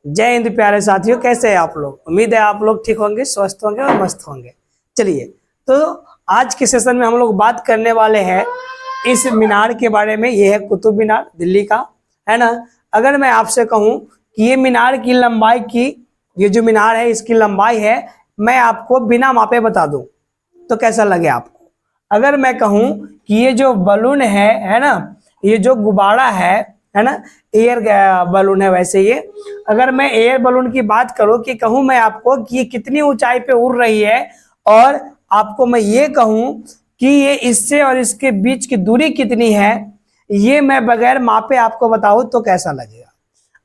जय हिंद प्यारे साथियों, कैसे हैं आप लोग। उम्मीद है आप लोग ठीक होंगे, स्वस्थ होंगे और मस्त होंगे। चलिए, तो आज के सेशन में हम लोग बात करने वाले हैं इस मीनार के बारे में। ये है कुतुब मीनार, दिल्ली का, है ना। अगर मैं आपसे कहूं कि ये मीनार की लंबाई की, ये जो मीनार है इसकी लंबाई है, मैं आपको बिना मापे बता दूं तो कैसा लगे आपको। अगर मैं कहूं कि ये जो बलून है ना, ये जो गुब्बारा है ना, एयर बलून है। वैसे ये, अगर मैं एयर बलून की बात करूं कि कहूं मैं आपको कि ये कितनी ऊंचाई पे उड़ रही है, और आपको मैं ये कहूं कि ये इससे और इसके बीच की दूरी कितनी है, ये मैं बगैर मापे आपको बताऊं तो कैसा लगेगा।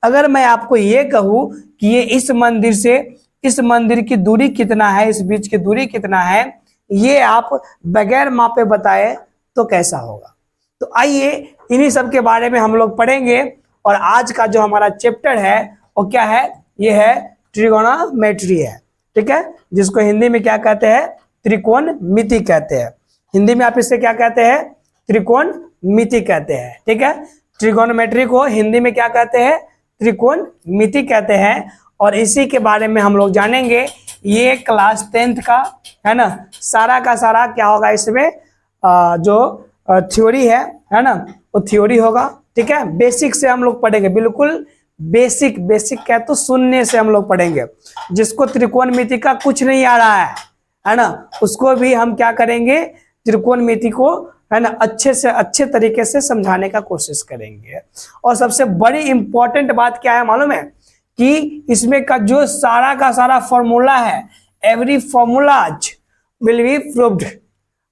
अगर मैं आपको ये कहूं कि ये इस मंदिर से इस मंदिर की दूरी कितना है, इस बीच की दूरी कितना है, ये आप बगैर मापे बताए तो कैसा होगा। तो आइए इन्हीं सब के बारे में हम लोग पढ़ेंगे। और आज का जो हमारा चैप्टर है वो क्या है, ये है ट्रिगोनोमेट्री है, ठीक है, जिसको हिंदी में क्या कहते हैं, त्रिकोणमिति कहते हैं। हिंदी में आप इससे क्या कहते हैं, त्रिकोणमिति कहते हैं, ठीक है। ट्रिगोनोमेट्री को हिंदी में क्या कहते हैं, त्रिकोणमिति कहते हैं। और इसी के बारे में हम लोग जानेंगे। ये क्लास 10th का है ना, सारा का सारा क्या होगा इसमें, जो थ्योरी है ना, वो थ्योरी होगा, ठीक है। बेसिक से हम लोग पढ़ेंगे, बिल्कुल बेसिक क्या तो शून्य से हम लोग पढ़ेंगे। जिसको त्रिकोणमिति का कुछ नहीं आ रहा है ना, उसको भी हम क्या करेंगे, त्रिकोणमिति को है ना अच्छे से अच्छे तरीके से समझाने का कोशिश करेंगे। और सबसे बड़ी इंपॉर्टेंट बात क्या है मालूम है, कि इसमें का जो सारा का सारा फॉर्मूला है, every formulas will be proved.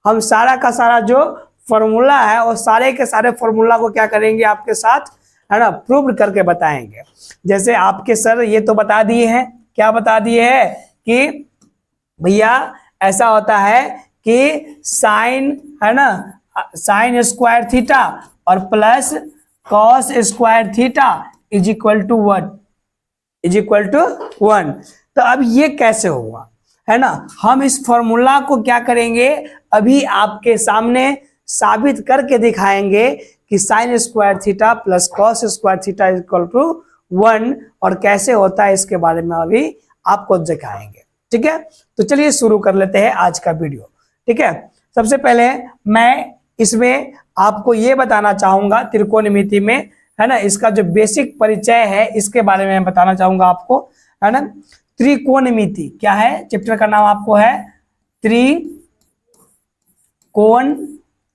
हम सारा का सारा जो फॉर्मूला है और सारे के सारे फॉर्मूला को क्या करेंगे आपके साथ, है ना, प्रूव करके बताएंगे। जैसे आपके सर ये तो बता दिए हैं, क्या बता दिए हैं कि भैया ऐसा होता है कि साइन, है ना, साइन स्क्वायर थीटा और plus cos square theta is equal to 1। तो अब ये कैसे हुआ, है ना। हम इस फॉर्मूला को क्या करेंगे, अभी आपके सामने साबित करके दिखाएंगे कि sine square theta plus cos square theta is equal to 1, और कैसे होता है इसके बारे में अभी आपको दिखाएंगे, ठीक है। तो चलिए शुरू कर लेते हैं आज का वीडियो, ठीक है। सबसे पहले मैं इसमें आपको ये बताना चाहूंगा, त्रिकोणमिति में, है ना, इसका जो बेसिक परिचय है इसके बारे में बताना चाहूंगा आपको, है ना। त्रिकोणमिति क्या है, चैप्टर का नाम आपको है त्रिकोण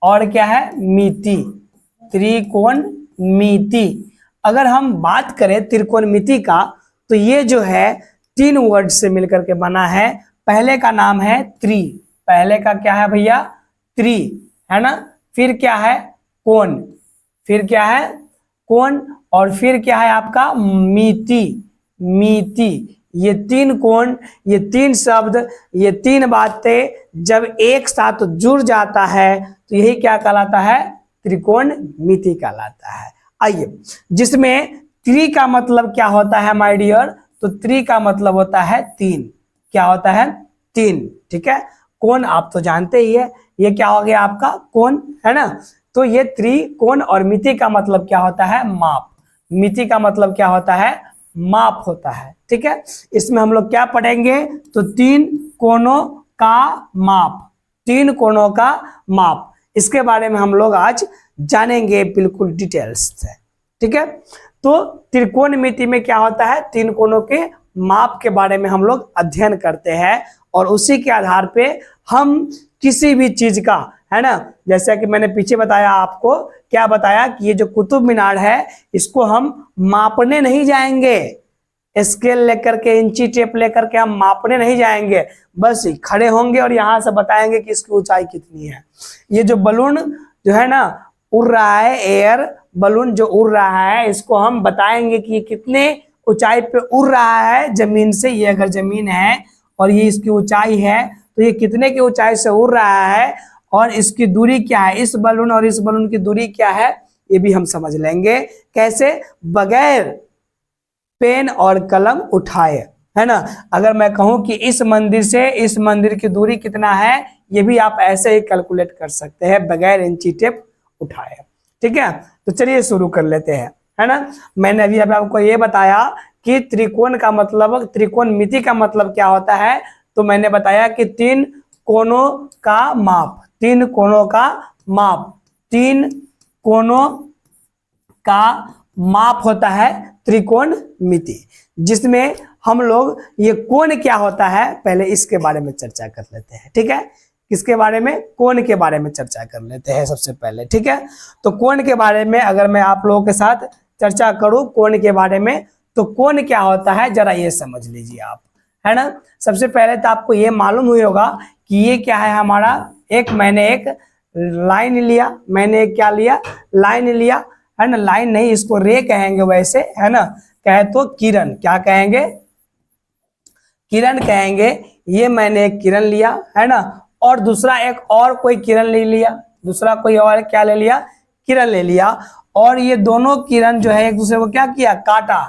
और क्या है, मिति, त्रिकोणमिति। अगर हम बात करें त्रिकोणमिति का, तो ये जो है 3 वर्ड से मिलकर के बना है। पहले का नाम है त्रि, पहले का क्या है भैया, त्रि, है ना। फिर क्या है, कोण, फिर क्या है, कोण, और फिर क्या है आपका मिति, मिति। ये 3 कोण, ये 3 शब्द, ये 3 बातें जब एक साथ जुड़ जाता है तो यही क्या कहलाता है, त्रिकोणमिति कहलाता है। आइए, जिसमें त्रि का मतलब क्या होता है माय डियर, तो त्रि का मतलब होता है 3। क्या होता है, 3, ठीक है। कोण आप तो जानते ही है, ये क्या हो गया आपका कोण, है ना। तो ये त्रिकोण, और मिति का मतलब क्या होता है, माप। मिति का मतलब क्या होता है, माप होता है, ठीक है। इसमें हम लोग क्या पढ़ेंगे, तो 3 कोणों का माप, 3 कोणों का माप, इसके बारे में हम लोग आज जानेंगे बिल्कुल डिटेल्स से, ठीक है। तो त्रिकोणमिति में क्या होता है, 3 कोणों के माप के बारे में हम लोग अध्ययन करते हैं, और उसी के आधार पे हम किसी भी चीज का, है ना, जैसा कि मैंने पीछे बताया आपको, क्या बताया कि ये जो कुतुब मीनार है इसको हम मापने नहीं जाएंगे, स्केल लेकर के, इंची टेप लेकर के हम मापने नहीं जाएंगे, बस खड़े होंगे और यहाँ से बताएंगे कि इसकी ऊंचाई कितनी है। ये जो बलून जो है ना उड़ रहा है, एयर बलून जो उड़ रहा है, इसको हम बताएंगे कि ये कितने ऊंचाई पे उड़ रहा है जमीन से। ये अगर जमीन है और ये इसकी ऊंचाई है, तो ये कितने की ऊंचाई से उड़ रहा है, और इसकी दूरी क्या है, इस बलून और इस बलून की दूरी क्या है, ये भी हम समझ लेंगे। कैसे, बगैर पेन और कलम उठाए, है ना। अगर मैं कहूं कि इस मंदिर से इस मंदिर की दूरी कितना है, ये भी आप ऐसे ही कैलकुलेट कर सकते हैं बगैर इंची टेप उठाए, ठीक है। तो चलिए शुरू कर लेते हैं, है ना। मैंने अभी आपको ये बताया कि त्रिकोण का मतलब, त्रिकोणमिति का मतलब क्या होता है, तो मैंने बताया कि तीन कोणों का माप, तीन कोणों का माप, तीन कोणों का माप होता है त्रिकोणमिति, जिसमें हम लोग ये कोण क्या होता है पहले इसके बारे में चर्चा कर लेते हैं। ठीक है, किसके बारे में, कोण के बारे में चर्चा कर लेते हैं सबसे पहले। ठीक है, तो कोण के बारे में अगर मैं आप लोगों के साथ चर्चा करूं कोण के बारे में, तो कोण क्या होता है जरा ये समझ लीजिए आप, है ना। सबसे पहले तो आपको ये मालूम हुई होगा कि ये क्या है हमारा, मैंने एक लाइन लिया, मैंने क्या लिया, लाइन लिया, है ना। लाइन नहीं, इसको रे कहेंगे वैसे, है ना, कहे तो किरण, क्या कहेंगे, किरण कहेंगे। ये मैंने एक किरण लिया, है ना, और दूसरा एक और कोई किरण ले लिया, दूसरा कोई और क्या ले लिया, किरण ले लिया, और ये दोनों किरण जो है एक दूसरे को क्या किया, काटा,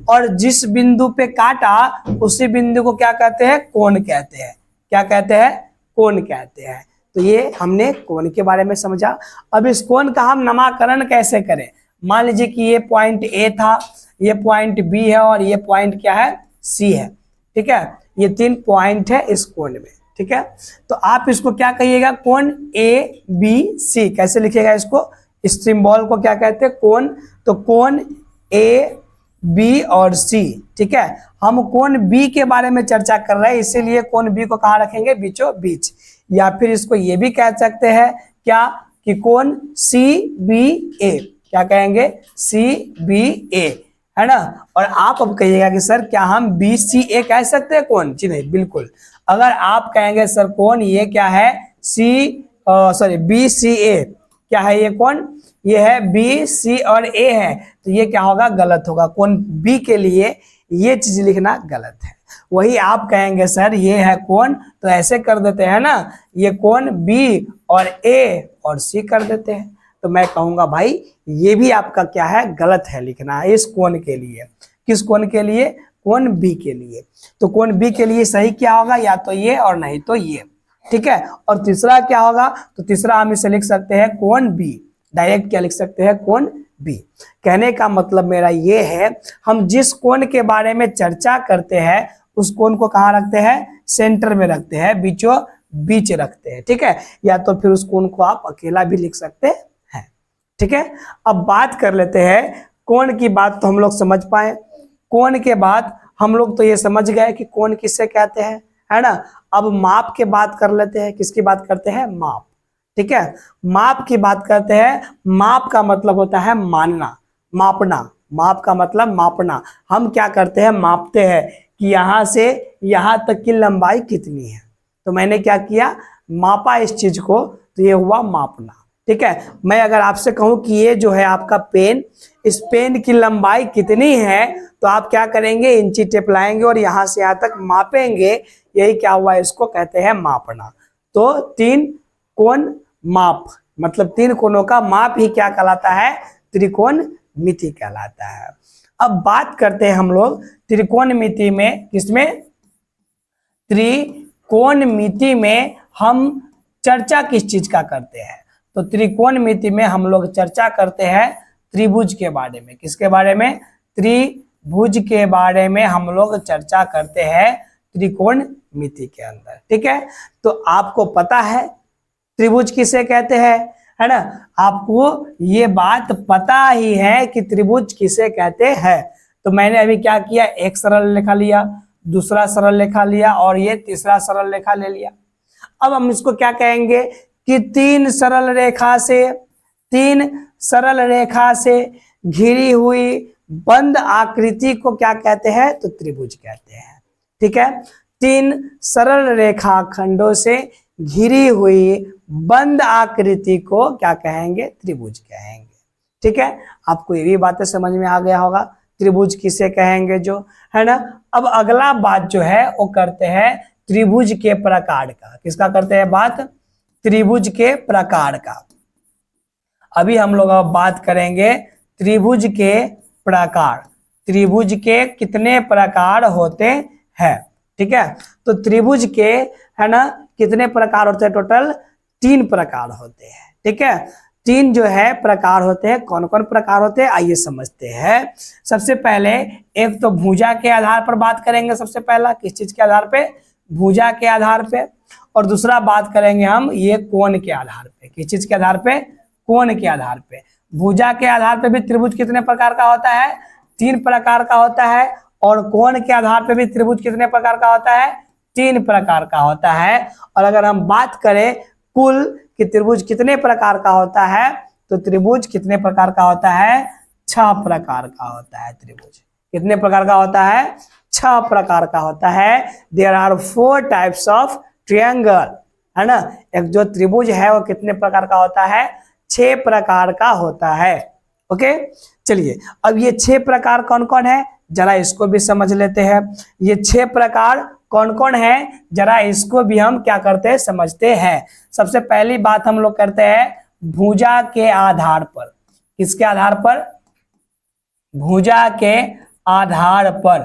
और जिस बिंदु पे काटा उसी बिंदु को क्या कहते हैं, कोण कहते हैं। क्या कहते हैं, कोण कहते हैं। तो ये हमने कोण के बारे में समझा। अब इस कोण का हम नामकरण कैसे करें, मान लीजिए कि ये पॉइंट ए था, ये पॉइंट बी है, और ये पॉइंट क्या है, सी है। ठीक है, ये तीन पॉइंट है इस कोण में। ठीक है, तो आप इसको क्या कहिएगा, कोण ए बी सी, कैसे लिखिएगा इसको, इस सिंबल को क्या कहते हैं, कोण। तो कोण ए बी और सी। ठीक है, हम कोण बी के बारे में चर्चा कर रहे हैं, इसीलिए कोण बी को कहाँ रखेंगे, बीचों बीच, या फिर इसको ये भी कह सकते हैं क्या, कि कोण सी बी ए, क्या कहेंगे, सी बी ए, है ना। और आप अब कहिएगा कि सर क्या हम बी सी ए कह सकते हैं कोण, जी नहीं, बिल्कुल। अगर आप कहेंगे सर कोण ये क्या है, बी सी ए, क्या है ये कोण, ये है बी सी और ए है, तो ये क्या होगा, गलत होगा। कोण बी के लिए ये चीज लिखना गलत है। वही आप कहेंगे सर ये है कोण, तो ऐसे कर देते हैं ना, ये कोण बी और ए और सी कर देते हैं, तो मैं कहूंगा भाई ये भी आपका क्या है, गलत है लिखना है इस कोण के लिए। किस कोण के लिए, कोण बी के लिए। तो कोण बी के लिए सही क्या होगा, या तो ये और नहीं तो ये। ठीक है, और तीसरा क्या होगा, तो तीसरा हम इसे लिख सकते हैं कोण बी, डायरेक्ट क्या लिख सकते हैं, कोण बी। कहने का मतलब मेरा ये है, हम जिस कोण के बारे में चर्चा करते हैं उस कोण को कहाँ रखते हैं, सेंटर में रखते हैं, बीचों बीच रखते हैं। ठीक है, या तो फिर उस कोण को आप अकेला भी लिख सकते हैं। ठीक है, अब बात कर लेते हैं कोण की बात, तो हम लोग समझ पाए। कोण के बाद हम लोग तो ये समझ गए कि कोण किससे कहते हैं, है ना। अब माप के बात कर लेते हैं, किसकी बात करते हैं, माप। ठीक है, माप की बात करते हैं। माप का मतलब होता है मानना, मापना। माप का मतलब मापना। हम क्या करते हैं, मापते हैं कि यहाँ से यहाँ तक की लंबाई कितनी है, तो मैंने क्या किया, मापा इस चीज को, तो ये हुआ मापना। ठीक है, मैं अगर आपसे कहूं कि ये जो है आपका पेन, इस पेन की लंबाई कितनी है, तो आप क्या करेंगे, इंची टेप लाएंगे और यहाँ से यहाँ तक मापेंगे, यही क्या हुआ, इसको कहते हैं मापना। तो तीन कोण माप, मतलब तीन कोणों का माप ही क्या कहलाता है, त्रिकोणमिति कहलाता है। अब बात करते हैं हम लोग त्रिकोणमिति में, किसमें, त्रिकोणमिति में हम चर्चा किस चीज का करते हैं, तो त्रिकोणमिति में हम लोग चर्चा करते हैं त्रिभुज के बारे में। किसके बारे में, त्रिभुज के बारे में हम लोग चर्चा करते हैं त्रिकोणमिति के अंदर। ठीक है, तो आपको पता है त्रिभुज किसे कहते हैं, है ना, आपको ये बात पता ही है कि त्रिभुज किसे कहते हैं। तो मैंने अभी क्या किया, एक सरल रेखा लिया, दूसरा सरल रेखा लिया, और ये तीसरा सरल रेखा ले लिया। अब हम इसको क्या कहेंगे कि तीन सरल रेखा से घिरी हुई बंद आकृति को क्या कहते हैं, तो त्रिभुज कहते हैं। ठीक है, तीन सरल रेखा खंडों से घिरी हुई बंद आकृति को क्या कहेंगे, त्रिभुज कहेंगे। ठीक है, आपको ये भी बातें समझ में आ गया होगा, त्रिभुज किसे कहेंगे जो, है ना। अब अगला बात जो है वो करते हैं त्रिभुज के प्रकार का। किसका करते हैं बात, त्रिभुज के प्रकार का। अभी हम लोग अब बात करेंगे त्रिभुज के प्रकार। त्रिभुज के कितने प्रकार होते हैं, ठीक है, तो त्रिभुज के, है ना, कितने प्रकार होते हैं, टोटल 3 प्रकार होते हैं। ठीक है, तीन जो है प्रकार होते हैं। कौन कौन प्रकार होते हैं आइए समझते हैं। सबसे पहले एक तो भुजा के आधार पर बात करेंगे। सबसे पहला किस चीज के आधार पे? भुजा के आधार पे। और दूसरा बात करेंगे हम ये कोण के आधार पे। किस चीज के आधार पे? कोण के आधार पे। भुजा के आधार पे भी त्रिभुज कितने प्रकार का होता है? तीन प्रकार का होता है। और कोण के आधार पे भी त्रिभुज कितने प्रकार का होता है? तीन प्रकार का होता है। और अगर हम बात करें कुल कि त्रिभुज कितने प्रकार का होता है, तो त्रिभुज कितने प्रकार का होता है? 6 प्रकार का होता है। त्रिभुज कितने प्रकार का होता है? 6 प्रकार का होता है। There are 4 types of triangle, है ना। एक जो त्रिभुज है वो कितने प्रकार का होता है? 6 प्रकार का होता है। ओके, चलिए अब ये 6 प्रकार कौन कौन है जरा इसको भी समझ लेते हैं। ये 6 प्रकार कौन कौन है जरा इसको भी हम क्या करते हैं? समझते हैं। सबसे पहली बात हम लोग करते हैं भुजा के आधार पर। किसके आधार पर? भुजा के आधार पर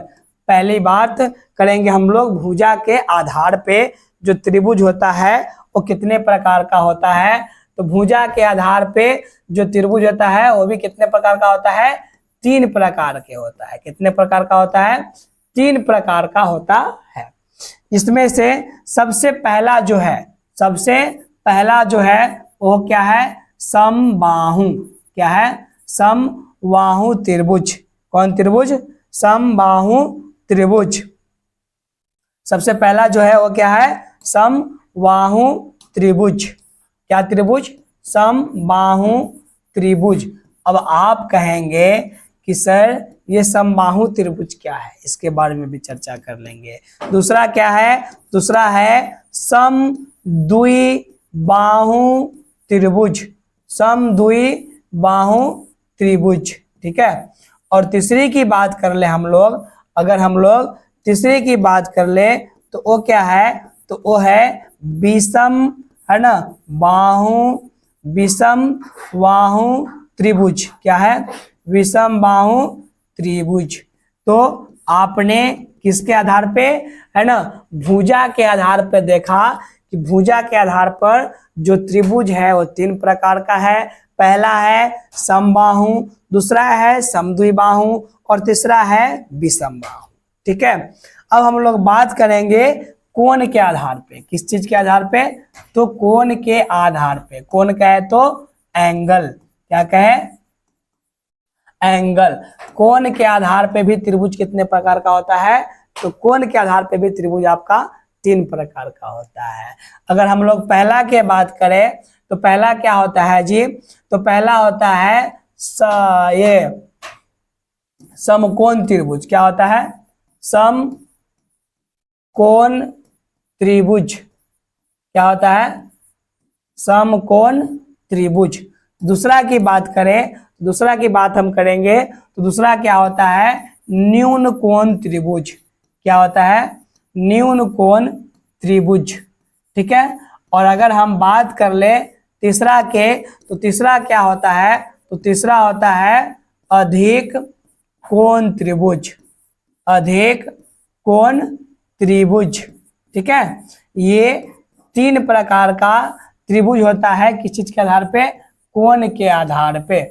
पहली बात करेंगे हम लोग। भुजा के आधार पे जो त्रिभुज होता है वो कितने प्रकार का होता है? तो भुजा के आधार पे जो त्रिभुज होता है वो भी कितने प्रकार का होता है? 3 प्रकार के होता है। कितने प्रकार का होता है? 3 प्रकार का होता है। इसमें से सबसे पहला जो है वो क्या है? समबाहु। क्या है? समबाहु त्रिभुज। कौन त्रिभुज? समबाहु त्रिभुज। सबसे पहला जो है वो क्या है? समबाहु त्रिभुज। क्या त्रिभुज? समबाहु त्रिभुज। अब आप कहेंगे कि सर ये समबाहु त्रिभुज क्या है, इसके बारे में भी चर्चा कर लेंगे। दूसरा क्या है? दूसरा है समद्विबाहु त्रिभुज। समद्विबाहु त्रिभुज, ठीक है। और तीसरी की बात कर ले हम लोग, अगर हम लोग तीसरी की बात कर ले तो वो क्या है? तो वो है विषम, है ना, विषम बाहु त्रिभुज। क्या है? विषम बाहु त्रिभुज। तो आपने किसके आधार पे, है ना, भुजा के आधार पे देखा कि भुजा के आधार पर जो त्रिभुज है वो 3 प्रकार का है। पहला है समबाहु, दूसरा है समद्विबाहु और तीसरा है विषम बाहु, ठीक है। अब हम लोग बात करेंगे कोण के आधार पे। किस चीज के आधार पे? तो कोण के आधार पे। कोण क्या है? तो एंगल। क्या कहे? एंगल। कोण के आधार पे भी त्रिभुज कितने प्रकार का होता है? तो कोण के आधार पे भी त्रिभुज आपका 3 प्रकार का होता है। अगर हम लोग पहला के बात करें तो पहला क्या होता है जी? तो पहला होता है ये समकोण त्रिभुज। क्या होता है? समकोण त्रिभुज। क्या होता है? समकोण त्रिभुज। दूसरा की बात करें, दूसरा की बात हम करेंगे तो दूसरा क्या होता है? न्यून कोण त्रिभुज। क्या होता है? न्यून कोण त्रिभुज, ठीक है। और अगर हम बात कर ले तीसरा के तो तीसरा क्या होता है? तो तीसरा होता है अधिक कोण त्रिभुज। अधिक कोण त्रिभुज, ठीक है। ये 3 प्रकार का त्रिभुज होता है। किस चीज के आधार पे? कोण के आधार पे।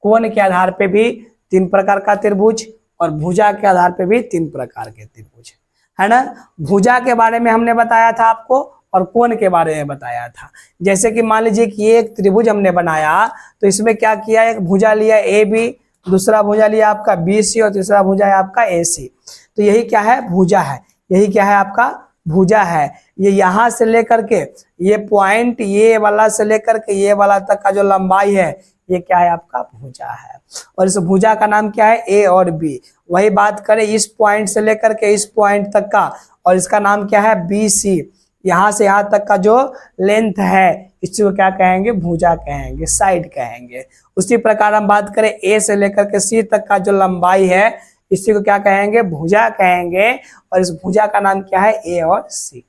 कोण के आधार पे भी 3 प्रकार का त्रिभुज और भुजा के आधार पे भी 3 प्रकार के त्रिभुज, है ना। भुजा के बारे में हमने बताया था आपको और कोण के बारे में बताया था। जैसे कि मान लीजिए कि एक त्रिभुज हमने बनाया तो इसमें क्या किया? एक भुजा लिया ए बी, दूसरा भुजा लिया आपका बी सी और तीसरा भुजा है आपका ए सी। तो यही क्या है? भुजा है। यही क्या है? आपका भुजा है। ये यहाँ से लेकर के ये पॉइंट ये वाला से लेकर के ये वाला तक का जो लंबाई है ये क्या है? आपका भुजा है। और इस भुजा का नाम क्या है? ए और बी। वही बात करें इस पॉइंट से लेकर के इस पॉइंट तक का, और इसका नाम क्या है? B C. यहाँ से यहाँ तक का जो लेंथ है इसी को क्या कहेंगे? भुजा कहेंगे, साइड कहेंगे। उसी प्रकार हम बात करें ए से लेकर के सी तक का जो लंबाई है इसी को क्या कहेंगे? भुजा कहेंगे। और इस भुजा का नाम क्या है? ए और सी,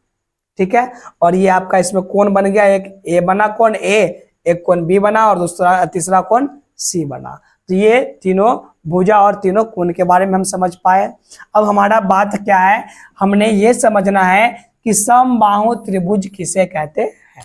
ठीक है। और ये आपका इसमें कोण बन गया, एक ए बना कोण ए, एक कोण बी बना और दूसरा तीसरा कोण सी बना। तो ये तीनों भुजा और तीनों कोण के बारे में हम समझ पाए। अब हमारा बात क्या है? हमने ये समझना है कि समबाहु त्रिभुज किसे कहते हैं।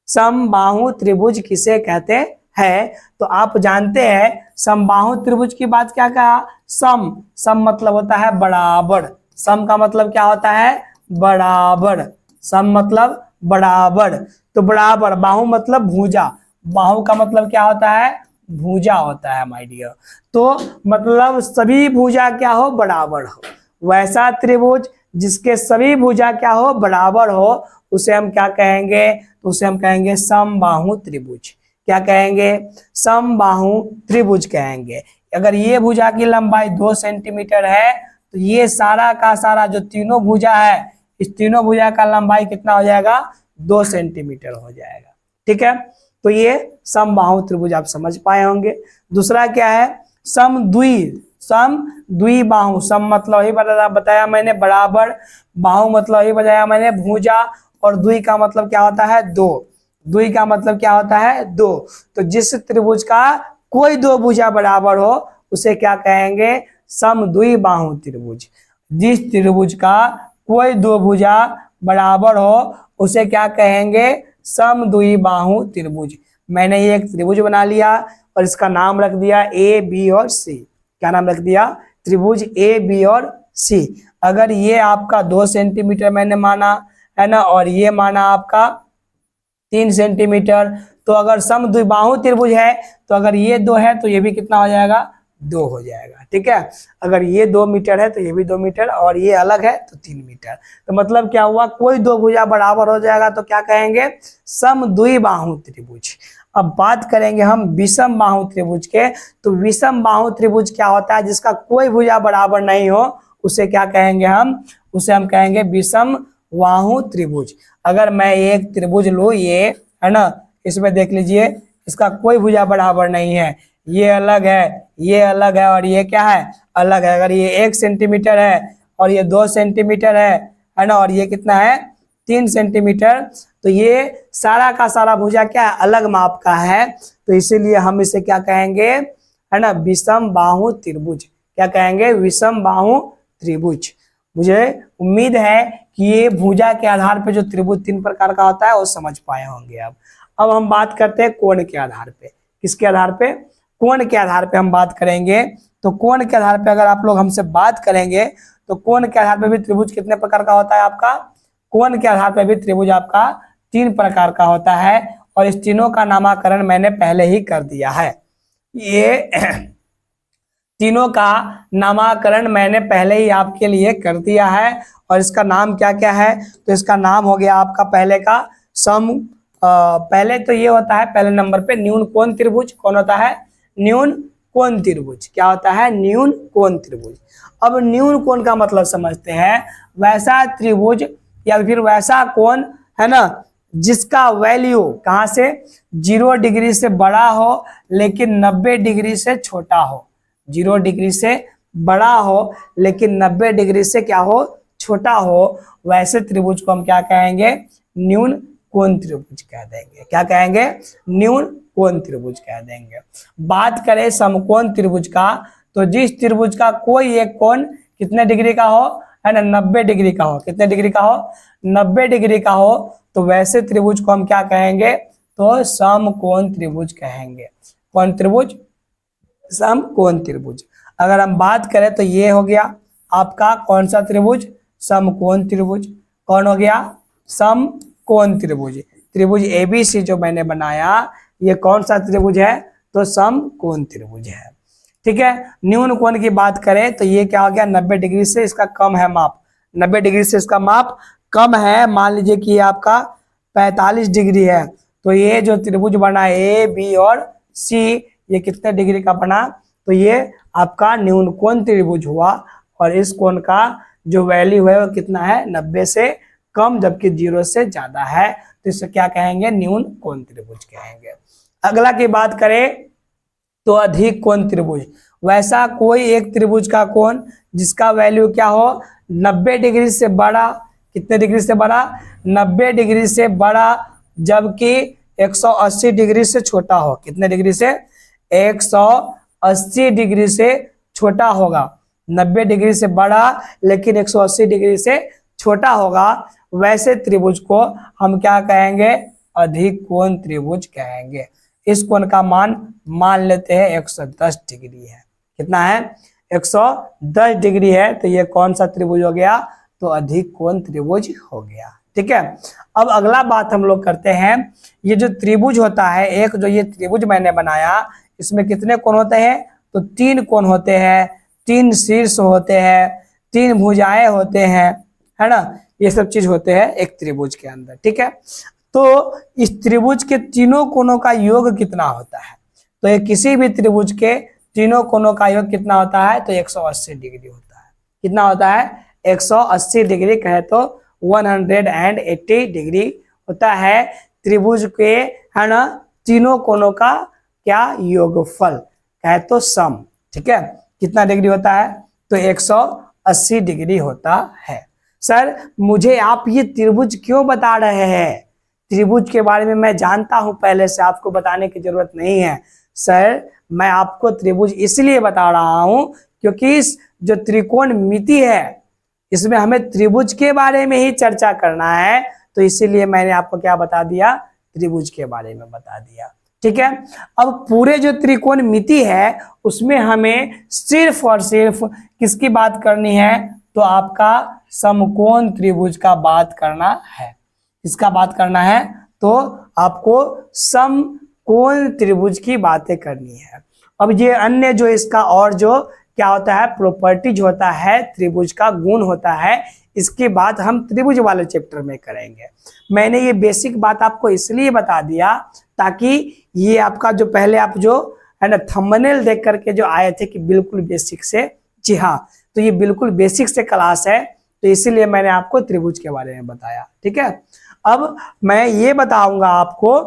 समबाहु त्रिभुज किसे कहते है तो आप जानते हैं समबाहु त्रिभुज की बात क्या कहा, सम, सम मतलब होता है बराबर, सम का मतलब क्या होता है बराबर, सम मतलब बराबर, तो बराबर, बाहु मतलब भुजा, बाहु का मतलब क्या होता है भुजा होता है माय डियर, तो मतलब सभी भुजा क्या हो बराबर हो, वैसा त्रिभुज जिसके सभी भुजा क्या हो बराबर हो उसे हम क्या कहेंगे, तो उसे हम कहेंगे समबाहु त्रिभुज, क्या कहेंगे समबाहु त्रिभुज कहेंगे। अगर ये भुजा की लंबाई 2 सेंटीमीटर है तो ये सारा का सारा जो तीनों भुजा है इस तीनों भुजा का लंबाई कितना हो जाएगा 2 सेंटीमीटर हो जाएगा, ठीक है। तो ये समबाहु त्रिभुज आप समझ पाए होंगे। दूसरा क्या है समद्वि, समद्विबाहु, सम मतलब ही बताया मैंने बराबर, बाहु मतलब ही बताया मैंने भुजा, और द्वि का मतलब क्या होता है दो, द्वि का मतलब क्या होता है दो, तो जिस त्रिभुज का कोई दो भुजा बराबर हो उसे क्या कहेंगे समद्विबाहु त्रिभुज, जिस त्रिभुज का कोई दो भुजा बराबर हो उसे क्या कहेंगे समद्विबाहु त्रिभुज। मैंने ये एक त्रिभुज बना लिया और इसका नाम रख दिया ए बी और सी, क्या नाम रख दिया त्रिभुज ए बी और सी। अगर ये आपका 2 सेंटीमीटर मैंने माना है ना और ये माना आपका 3 सेंटीमीटर, तो अगर समद्विबाहु त्रिभुज है तो अगर ये 2 है तो ये भी कितना हो जाएगा 2 हो जाएगा, ठीक है। अगर ये 2 मीटर है तो ये भी 2 मीटर और ये अलग है तो 3 मीटर, तो मतलब क्या हुआ कोई दो भुजा बराबर हो जाएगा तो क्या कहेंगे समद्विबाहु त्रिभुज। अब बात करेंगे हम विषम बाहु त्रिभुज के, तो विषम बाहु त्रिभुज क्या होता है जिसका कोई भुजा बराबर नहीं हो उसे क्या कहेंगे हम, उसे हम कहेंगे विषम बाहु त्रिभुज। अगर मैं एक त्रिभुज लूं ये है ना, इसमें देख लीजिए इसका कोई भुजा बराबर नहीं है, ये अलग है ये अलग है और ये क्या है अलग है। अगर ये 1 सेंटीमीटर है और ये 2 सेंटीमीटर है ना, और ये कितना है 3 सेंटीमीटर, तो ये सारा का सारा भुजा क्या है अलग माप का है, तो इसीलिए हम इसे क्या कहेंगे है ना विषम बाहु त्रिभुज, क्या कहेंगे विषम बाहु त्रिभुज। मुझे उम्मीद है कि ये भुजा के आधार पे जो त्रिभुज 3 प्रकार का होता है वो समझ पाए होंगे। अब हम बात करते हैं कोण के आधार पे, किसके आधार पे कोण के आधार पे हम बात करेंगे। तो कोण के आधार पे अगर आप लोग हमसे बात करेंगे तो कोण के आधार पे भी त्रिभुज कितने प्रकार का होता है आपका, कोण के आधार पे भी त्रिभुज आपका 3 प्रकार का होता है और इस तीनों का नामकरण मैंने पहले ही कर दिया है। ये तीनों का नामकरण मैंने पहले ही आपके लिए कर दिया है और इसका नाम क्या क्या है, तो इसका नाम हो गया आपका पहले का पहले तो ये होता है पहले नंबर पे न्यून कोण त्रिभुज, कौन होता है न्यून कोण त्रिभुज, क्या होता है न्यून कोण त्रिभुज। अब न्यून कोण का मतलब समझते हैं, वैसा त्रिभुज या फिर वैसा कोण है ना जिसका वैल्यू कहां से 0 डिग्री से बड़ा हो लेकिन 90 डिग्री से छोटा हो, 0 डिग्री से बड़ा हो लेकिन 90 डिग्री से क्या हो छोटा हो, वैसे त्रिभुज को हम क्या कहेंगे न्यून कोण त्रिभुज कह देंगे, क्या कहेंगे न्यून कोण त्रिभुज कह देंगे। बात करें समकोण त्रिभुज का, तो जिस त्रिभुज का कोई एक कोण कितने डिग्री का हो है ना 90 डिग्री का हो, कितने डिग्री का हो 90 डिग्री का हो, तो वैसे त्रिभुज को हम क्या कहेंगे तो समकोण त्रिभुज कहेंगे। कौन त्रिभुज समकोण त्रिभुज। अगर हम बात करें तो ये हो गया आपका कौन सा त्रिभुज समकोण त्रिभुज, कौन हो गया समकोण त्रिभुज। त्रिभुज एबीसी जो मैंने बनाया ये कौन सा त्रिभुज है तो समकोण त्रिभुज है, ठीक है। न्यून कोण की बात करें तो ये क्या हो गया 90 डिग्री से इसका कम है माप, 90 डिग्री से इसका माप कम है, मान लीजिए कि ये आपका 45 डिग्री है, तो ये जो त्रिभुज बना ए बी और सी ये कितने डिग्री का बना, तो ये आपका न्यून कोण त्रिभुज हुआ और इस कोण का जो वैल्यू है वो कितना है 90 से कम जबकि 0 से ज्यादा है, तो इसे क्या कहेंगे न्यून कोण त्रिभुज कहेंगे। अगला की बात करें तो अधिक कोण त्रिभुज, वैसा कोई एक त्रिभुज का कोण जिसका वैल्यू क्या हो 90 डिग्री से बड़ा, कितने डिग्री से बड़ा 90 डिग्री से बड़ा जबकि 180 डिग्री से छोटा हो, कितने डिग्री से 180 डिग्री से छोटा होगा, 90 डिग्री से बड़ा लेकिन 180 डिग्री से छोटा होगा, वैसे त्रिभुज को हम क्या कहेंगे अधिक कोण त्रिभुज कहेंगे। इस कोण का मान मान लेते हैं 110 डिग्री है। कितना है? 110 डिग्री है। तो ये कौन सा त्रिभुज हो गया? तो अधिक कोण त्रिभुज हो गया। ठीक है। अब अगला बात हम लोग करते हैं, ये जो त्रिभुज होता है, एक जो ये त्रिभुज मैंने बनाया, इसमें कितने कोण होते हैं? तो 3 कोण होते हैं, 3 शीर्ष होते हैं, 3 भुजाएं होते हैं, है ना। ये सब चीज होते हैं एक त्रिभुज के अंदर। ठीक है। तो इस त्रिभुज के तीनों कोणों का योग कितना होता है? तो ये किसी भी त्रिभुज के तीनों कोणों का योग कितना होता है? तो 180 डिग्री होता है। कितना होता है? 180 डिग्री, कहे तो 180 डिग्री होता है त्रिभुज के, है ना, तीनों कोणों का क्या? योगफल, कहे तो सम। ठीक है। कितना डिग्री होता है? तो 180 डिग्री होता है। सर मुझे आप ये त्रिभुज क्यों बता रहे हैं? त्रिभुज के बारे में मैं जानता हूं पहले से, आपको बताने की जरूरत नहीं है। सर मैं आपको त्रिभुज इसलिए बता रहा हूं क्योंकि इस जो त्रिकोणमिति है, इसमें हमें त्रिभुज के बारे में ही चर्चा करना है। तो इसीलिए मैंने आपको क्या बता दिया? त्रिभुज के बारे में बता दिया। ठीक है। अब पूरे जो त्रिकोणमिति है उसमें हमें सिर्फ और सिर्फ किसकी बात करनी है? तो आपका समकोण त्रिभुज का बात करना है। इसका बात करना है, तो आपको समकोण त्रिभुज की बातें करनी है। अब ये अन्य जो इसका और जो क्या होता है, प्रॉपर्टीज होता है, त्रिभुज का गुण होता है, इसकी बात हम त्रिभुज वाले चैप्टर में करेंगे। मैंने ये बेसिक बात आपको इसलिए बता दिया ताकि ये आपका जो पहले आप जो है ना थंबनेल देख करके जो आए थे कि बिल्कुल बेसिक से, जी हाँ, तो ये बिल्कुल बेसिक से क्लास है, तो इसीलिए मैंने आपको त्रिभुज के बारे में बताया। ठीक है। अब मैं ये बताऊंगा आपको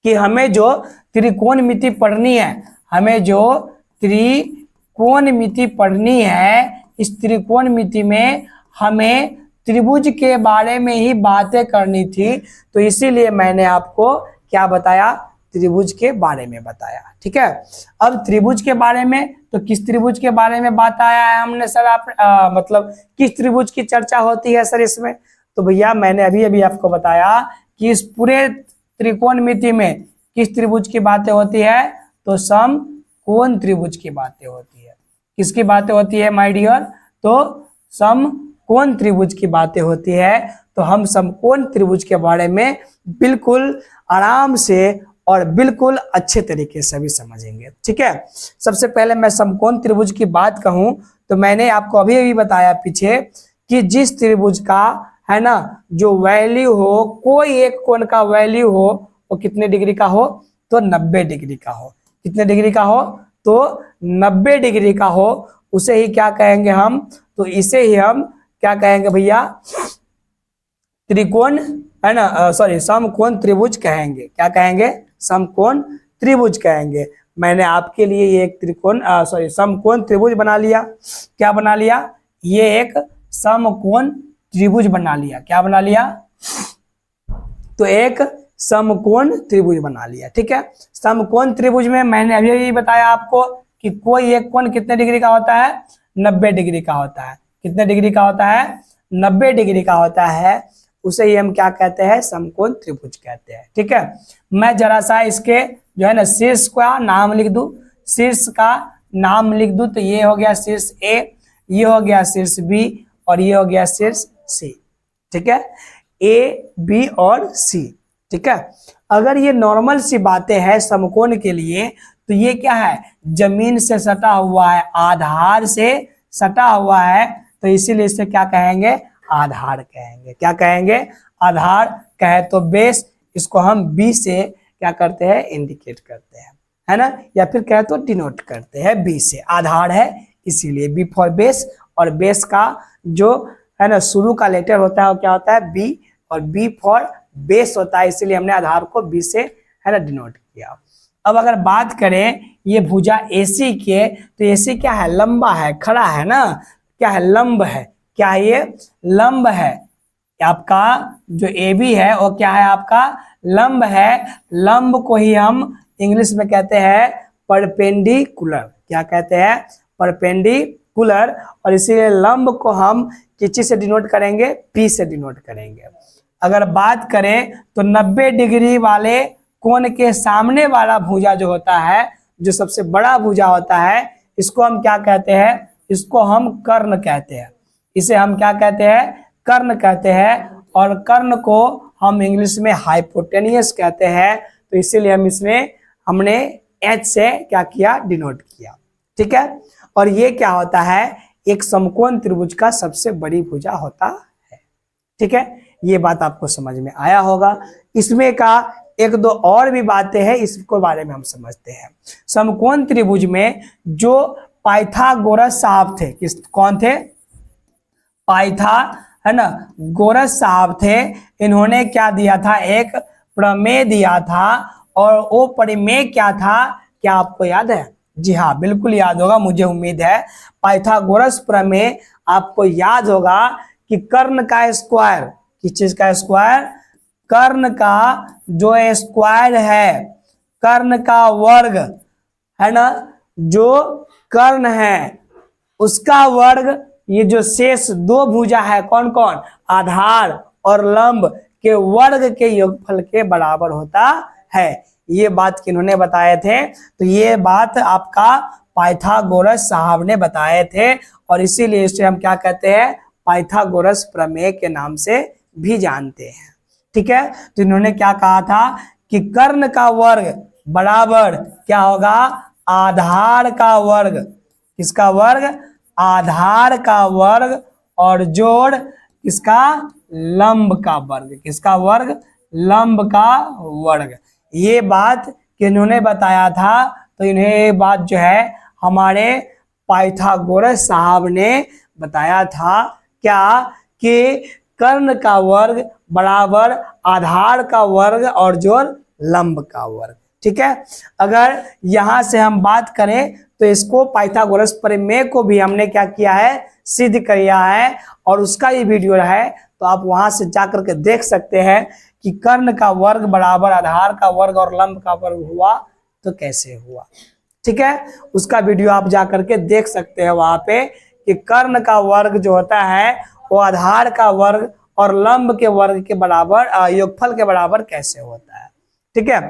कि हमें जो त्रिकोणमिति पढ़नी है, हमें जो त्रिकोणमिति पढ़नी है, इस त्रिकोणमिति में हमें त्रिभुज के बारे में ही बातें करनी थी। तो इसीलिए मैंने आपको क्या बताया? त्रिभुज के बारे में बताया। ठीक है। अब त्रिभुज के बारे में, तो किस त्रिभुज के बारे में बात आया है हमने सर? आप मतलब किस त्रिभुज की चर्चा होती है सर इसमें? तो भैया मैंने अभी अभी आपको बताया कि इस पूरे त्रिकोणमिति में किस त्रिभुज की बातें होती है? तो समकोण त्रिभुज की बातें होती है। किसकी बातें होती है माय डियर? तो समकोण त्रिभुज की बातें होती है। तो हम समकोण त्रिभुज के बारे में बिल्कुल आराम से और बिल्कुल अच्छे तरीके से भी समझेंगे। ठीक है। सबसे पहले मैं समकोण त्रिभुज की बात कहूं तो मैंने आपको अभी अभी बताया पीछे कि जिस त्रिभुज का है ना जो वैल्यू हो, कोई एक कोण का वैल्यू हो, वो कितने डिग्री का हो? तो 90 डिग्री का हो। कितने डिग्री का हो? तो 90 डिग्री का हो, उसे ही क्या कहेंगे हम? तो इसे ही हम क्या कहेंगे भैया? त्रिकोण, है ना, सॉरी, समकोण त्रिभुज कहेंगे। क्या कहेंगे? समकोण त्रिभुज कहेंगे। मैंने आपके लिए ये एक त्रिकोण सॉरी समकोण त्रिभुज बना लिया। क्या बना लिया? ये एक समकोण त्रिभुज बना लिया। क्या बना लिया? तो एक समकोण त्रिभुज बना लिया। ठीक है। समकोण त्रिभुज में मैंने अभी अभी बताया आपको कि कोई एक कोण कितने डिग्री का होता है? 90 डिग्री का होता है। कितने डिग्री का होता है? 90 डिग्री का होता है। उसे ही हम क्या कहते हैं? समकोण त्रिभुज कहते हैं। ठीक है। मैं जरा सा इसके जो है ना शीर्ष का नाम लिख दूं, शीर्ष का नाम लिख दूं, तो ये हो गया शीर्ष ए, ये हो गया शीर्ष बी, और ये हो गया शीर्ष सी। ठीक है। ए, बी और सी। ठीक है। अगर ये नॉर्मल सी बातें हैं समकोण के लिए, तो ये क्या है? जमीन से सटा हुआ है, आधार से सटा हुआ है, तो इसीलिए इसे क्या कहेंगे? आधार कहेंगे। क्या कहेंगे? आधार, कहे तो बेस। इसको हम बी से क्या करते हैं? इंडिकेट करते हैं, है ना, या फिर कहे तो डिनोट करते हैं बी से। आधार है इसीलिए बी फॉर बेस, और बेस का जो है ना शुरू का लेटर होता है वो क्या होता है? बी, और बी फॉर बेस होता है, इसीलिए हमने आधार को बी से है ना डिनोट किया। अब अगर बात करें ये भुजा AC के, तो AC क्या है? लंबा है, खड़ा है ना, क्या है? लंब है। क्या है ये? लंब है। आपका जो AB है वो क्या है? आपका लंब है। लंब को ही हम इंग्लिश में कहते हैं परपेंडिकुलर। क्या कहते हैं? परपेंडिकुलर। और इसीलिए लंब को हम किस चीज से डिनोट करेंगे? P से डिनोट करेंगे। अगर बात करें तो 90 डिग्री वाले कोण के सामने वाला भुजा जो होता है, जो सबसे बड़ा भुजा होता है, इसको हम क्या कहते हैं? इसको हम कर्ण कहते हैं। इसे हम क्या कहते हैं? कर्ण कहते हैं। और कर्ण को हम इंग्लिश में हाइपोटेनियस कहते हैं। तो इसीलिए हमने एच से क्या किया? डिनोट किया। ठीक है। और ये क्या होता है? एक समकोण त्रिभुज का सबसे बड़ी भुजा होता है। ठीक है, ये बात आपको समझ में आया होगा। इसमें का एक दो और भी बातें हैं, इसको बारे में हम समझते हैं। समकोण त्रिभुज में जो पाइथागोरस साहब थे, कौन थे? पाइथा, है ना, गोरस साहब थे। इन्होंने क्या दिया था? एक प्रमेय दिया था। और वो प्रमेय क्या था? क्या आपको याद है? जी हाँ, बिल्कुल याद होगा, मुझे उम्मीद है। पाइथागोरस प्रमेय आपको याद होगा कि कर्ण का स्क्वायर, किस चीज का स्क्वायर? कर्ण का जो स्क्वायर है, कर्ण का वर्ग, है ना, जो कर्ण है उसका वर्ग, ये जो शेष दो भुजा है, कौन कौन? आधार और लंब के वर्ग के योगफल के बराबर होता है। ये बात किन्होंने बताए थे? तो ये बात आपका पाइथागोरस साहब ने बताए थे। और इसीलिए इसे हम क्या कहते हैं? पाइथागोरस प्रमेय के नाम से भी जानते हैं। ठीक है। तो इन्होंने क्या कहा था कि कर्ण का वर्ग बराबर क्या होगा? आधार का वर्ग। किसका वर्ग? आधार का वर्ग। और जोड़ किसका? लंब का वर्ग। किसका वर्ग? लंब का वर्ग। ये बात किन्होंने बताया था? तो इन्हें ये बात जो है हमारे पाइथागोरस साहब ने बताया था। क्या? कि कर्ण का वर्ग बराबर आधार का वर्ग और जोड़ लंब का वर्ग। ठीक है। अगर यहां से हम बात करें तो इसको पाइथागोरस प्रमेय को भी हमने क्या किया है? सिद्ध किया है। और उसका ये वीडियो है, तो आप वहां से जाकर के देख सकते हैं कि कर्ण का वर्ग बराबर आधार का वर्ग और लंब का वर्ग हुआ तो कैसे हुआ। ठीक है, उसका वीडियो आप जाकर के देख सकते हैं वहां पे कि कर्ण का वर्ग जो होता है वो आधार का वर्ग और लंब के वर्ग के बराबर, योगफल के बराबर कैसे होता है। ठीक है।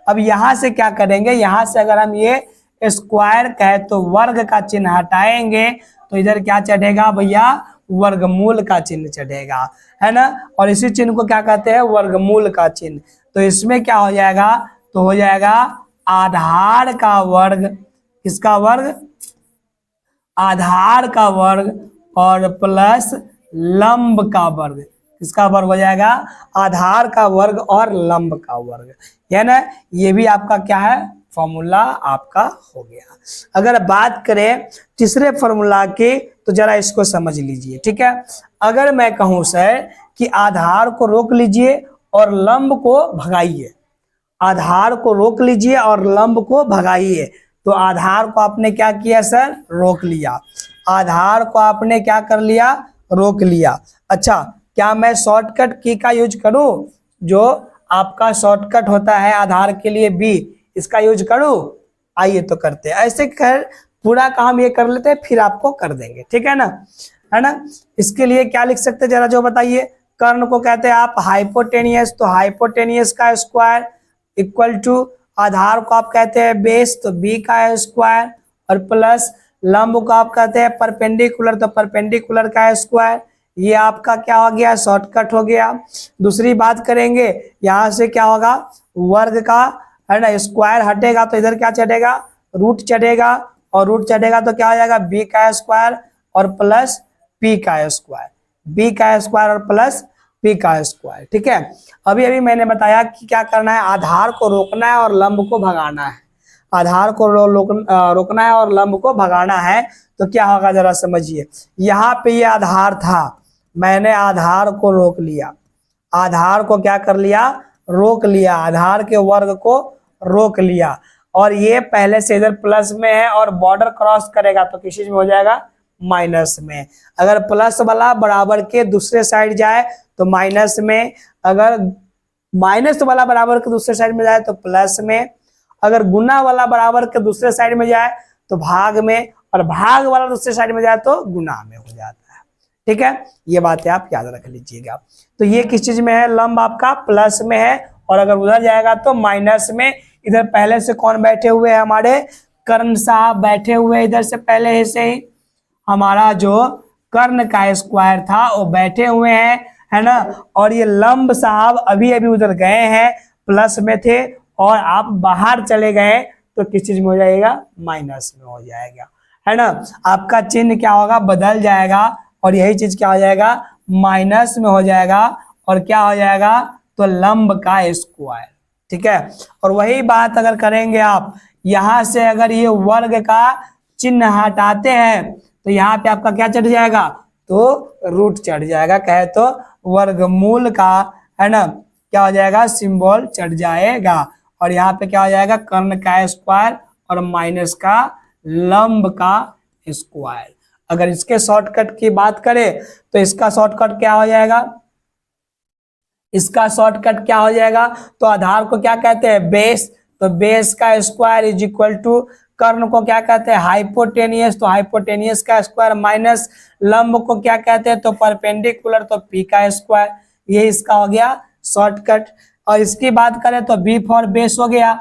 अब यहां से क्या करेंगे? यहां से अगर हम ये स्क्वायर कहे तो वर्ग का चिन्ह हटाएंगे तो इधर क्या चढ़ेगा भैया? वर्गमूल का चिन्ह चढ़ेगा, है ना। और इसी चिन्ह को क्या कहते हैं? वर्गमूल का चिन्ह। तो इसमें क्या हो जाएगा? तो हो जाएगा आधार का वर्ग। किसका वर्ग? आधार का वर्ग और प्लस लंब का वर्ग। किसका वर्ग हो जाएगा? आधार का वर्ग और लंब का वर्ग, है ना। ये भी आपका क्या है? फॉर्मूला आपका हो गया। अगर बात करें तीसरे फॉर्मूला की तो जरा इसको समझ लीजिए। ठीक है। अगर मैं कहूं सर कि आधार को रोक लीजिए और लंब को भगाइए, आधार को रोक लीजिए और लंब को भगाइए, तो आधार को आपने क्या किया सर? रोक लिया। आधार को आपने क्या कर लिया? रोक लिया। अच्छा, क्या मैं शॉर्टकट की का यूज करूं? जो आपका शॉर्टकट होता है आधार के लिए बी, इसका यूज करूं? आइए तो करते हैं। ऐसे कर पूरा काम ये कर लेते हैं, फिर आपको कर देंगे। ठीक है ना, है ना। इसके लिए क्या लिख सकते हैं जरा जो बताइए? कर्ण को कहते हैं आप हाइपोटेनियस, तो हाइपोटेनियस का स्क्वायर इक्वल टू आधार को आप कहते हैं बेस, तो बी का स्क्वायर और प्लस लंब को आप कहते हैं परपेंडिकुलर, तो परपेंडिकुलर का स्क्वायर। ये आपका क्या हो गया? शॉर्टकट हो गया। दूसरी बात करेंगे, यहां से क्या होगा? वर्ग का, है ना, स्क्वायर हटेगा तो इधर क्या चढ़ेगा? रूट चढ़ेगा। और रूट चढ़ेगा तो क्या हो जाएगा? बी का स्क्वायर और प्लस पी का स्क्वायर। बी का स्क्वायर और प्लस पी का स्क्वायर। ठीक है। अभी अभी मैंने बताया कि क्या करना है? आधार को रोकना है और लंब को भगाना है। आधार को रोकना है और लंब को भगाना है। तो क्या होगा जरा समझिए। यहाँ पे ये आधार था, मैंने आधार को रोक लिया। आधार को क्या कर लिया? रोक लिया। आधार के वर्ग को रोक लिया। और ये पहले से इधर प्लस में है और बॉर्डर क्रॉस करेगा तो किस चीज में हो जाएगा? माइनस में। अगर प्लस वाला बराबर के दूसरे साइड जाए तो माइनस में, अगर माइनस वाला बराबर के दूसरे साइड में जाए तो प्लस में, अगर गुना वाला बराबर के दूसरे साइड में जाए तो भाग में, और भाग वाला दूसरे साइड में जाए तो गुना में हो जाता है। ठीक है, ये बातें आप याद रख लीजिएगा। तो ये किस चीज में है? लंब आपका प्लस में है और अगर उधर जाएगा तो माइनस में। इधर पहले से कौन बैठे हुए हैं, हमारे कर्ण साहब बैठे हुए हैं इधर से पहले से ही। हमारा जो कर्ण का स्क्वायर था वो बैठे हुए हैं, है ना। और ये लंब साहब अभी अभी उधर गए हैं, प्लस में थे, और आप बाहर चले गए तो किस चीज में हो जाएगा, माइनस में हो जाएगा, है ना। आपका चिन्ह क्या होगा, बदल जाएगा, और यही चीज क्या हो जाएगा, माइनस में हो जाएगा, और क्या हो जाएगा, तो लंब का स्क्वायर, ठीक है। और वही बात अगर करेंगे आप, यहां से अगर ये वर्ग का चिन्ह हटाते हैं तो यहाँ पे आपका क्या चढ़ जाएगा, तो रूट चढ़ जाएगा, कहे तो वर्गमूल का, है ना, क्या हो जाएगा, सिंबल चढ़ जाएगा। और यहाँ पे क्या हो जाएगा, कर्ण का स्क्वायर और माइनस का लंब का स्क्वायर। अगर इसके शॉर्टकट की बात करें तो इसका शॉर्टकट क्या हो जाएगा, इसका शॉर्टकट क्या हो जाएगा, तो आधार को क्या कहते हैं, बेस, तो बेस का स्क्वायर इज इक्वल टू, कर्ण को क्या कहते हैं, हाइपोटेनियस, तो हाइपोटेनियस का स्क्वायर, माइनस लंब को क्या कहते हैं, तो परपेंडिकुलर, तो पी का स्क्वायर। ये इसका हो गया शॉर्टकट। और इसकी बात करें तो बी फॉर बेस हो गया।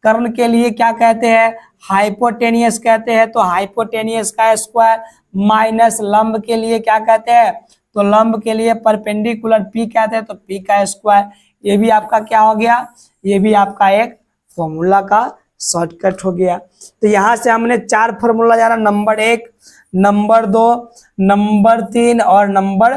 कर्ण के लिए क्या कहते हैं, हाइपोटेनियस कहते हैं, तो हाइपोटेनियस का स्क्वायर, माइनस लंब के लिए क्या कहते हैं, तो लंब के लिए परपेंडिकुलर पी कहते हैं, तो पी का स्क्वायर। ये भी आपका क्या हो गया, ये भी आपका एक फॉर्मूला का शॉर्टकट हो गया। तो यहां से हमने 4 फॉर्मूला जाना, नंबर 1, नंबर 2, नंबर 3 और नंबर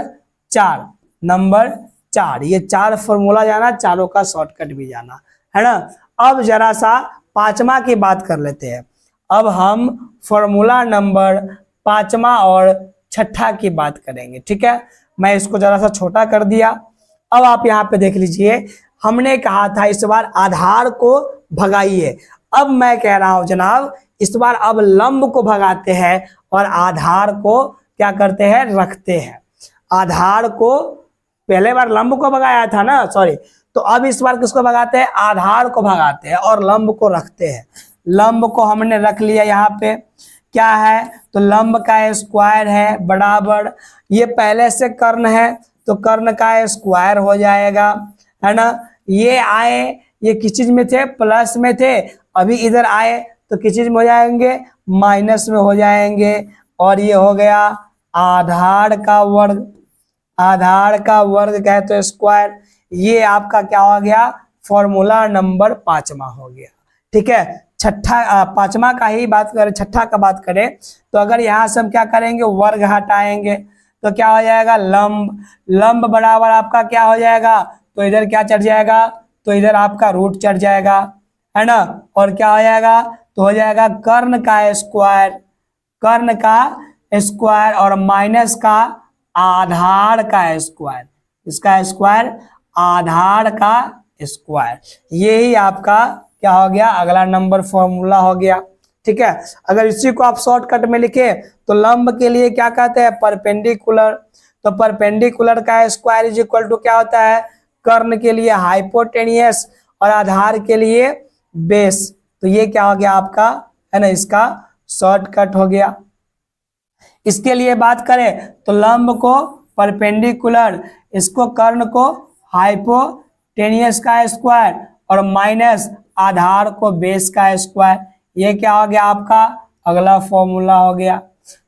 4, ये 4 फॉर्मूला जाना, चारों का शॉर्टकट भी जाना, है ना। अब जरा सा 5वां की बात कर लेते हैं। अब हम फॉर्मूला नंबर 5वां और 6ठा की बात करेंगे, ठीक है। मैं इसको जरा सा छोटा कर दिया। अब आप यहाँ पे देख लीजिए, हमने कहा था इस बार आधार को भगाइए। अब मैं कह रहा हूं जनाब, इस बार अब लंब को भगाते हैं और आधार को क्या करते हैं, रखते हैं। आधार को, पहले बार लंब को भगाया था ना, सॉरी, तो अब इस बार किसको भगाते हैं, आधार को भगाते हैं और लंब को रखते हैं। लंब को हमने रख लिया, यहाँ पे क्या है, तो लंब का स्क्वायर है बराबर, ये पहले से कर्ण है तो कर्ण का स्क्वायर हो जाएगा, है ना। ये आए, ये किस चीज में थे, प्लस में थे, अभी इधर आए तो किस चीज में हो जाएंगे, माइनस में हो जाएंगे। और ये हो गया आधार का वर्ग, आधार का वर्ग कहे तो स्क्वायर। ये आपका क्या हो गया, फॉर्मूला नंबर 5वां हो गया, ठीक है। 5वां का ही बात करें, 6ठा का बात करें तो अगर यहाँ से हम क्या करेंगे, वर्ग हटाएंगे तो क्या हो जाएगा, लंब, लंब बराबर आपका क्या हो जाएगा, तो इधर क्या चढ़ जाएगा, तो इधर आपका रूट चढ़ जाएगा, है ना। और क्या हो जाएगा, तो हो जाएगा कर्ण का स्क्वायर, कर्ण का स्क्वायर और माइनस का आधार का स्क्वायर, इसका स्क्वायर, आधार का स्क्वायर। यही आपका क्या हो गया, अगला नंबर फॉर्मूला हो गया, ठीक है। अगर इसी को आप शॉर्टकट में लिखे तो लंब के लिए क्या कहते हैं, परपेंडिकुलर, तो परपेंडिकुलर का स्क्वायर इज इक्वल टू क्या होता है, कर्ण के लिए हाइपोटेनियस और आधार के लिए बेस। तो ये क्या हो गया आपका, है ना, इसका शॉर्टकट हो गया। इसके लिए बात करें तो लंब को परपेंडिकुलर, इसको कर्ण को हाइपोटेनियस का स्क्वायर और माइनस आधार को बेस का स्क्वायर। ये क्या हो गया आपका, अगला फॉर्मूला हो गया।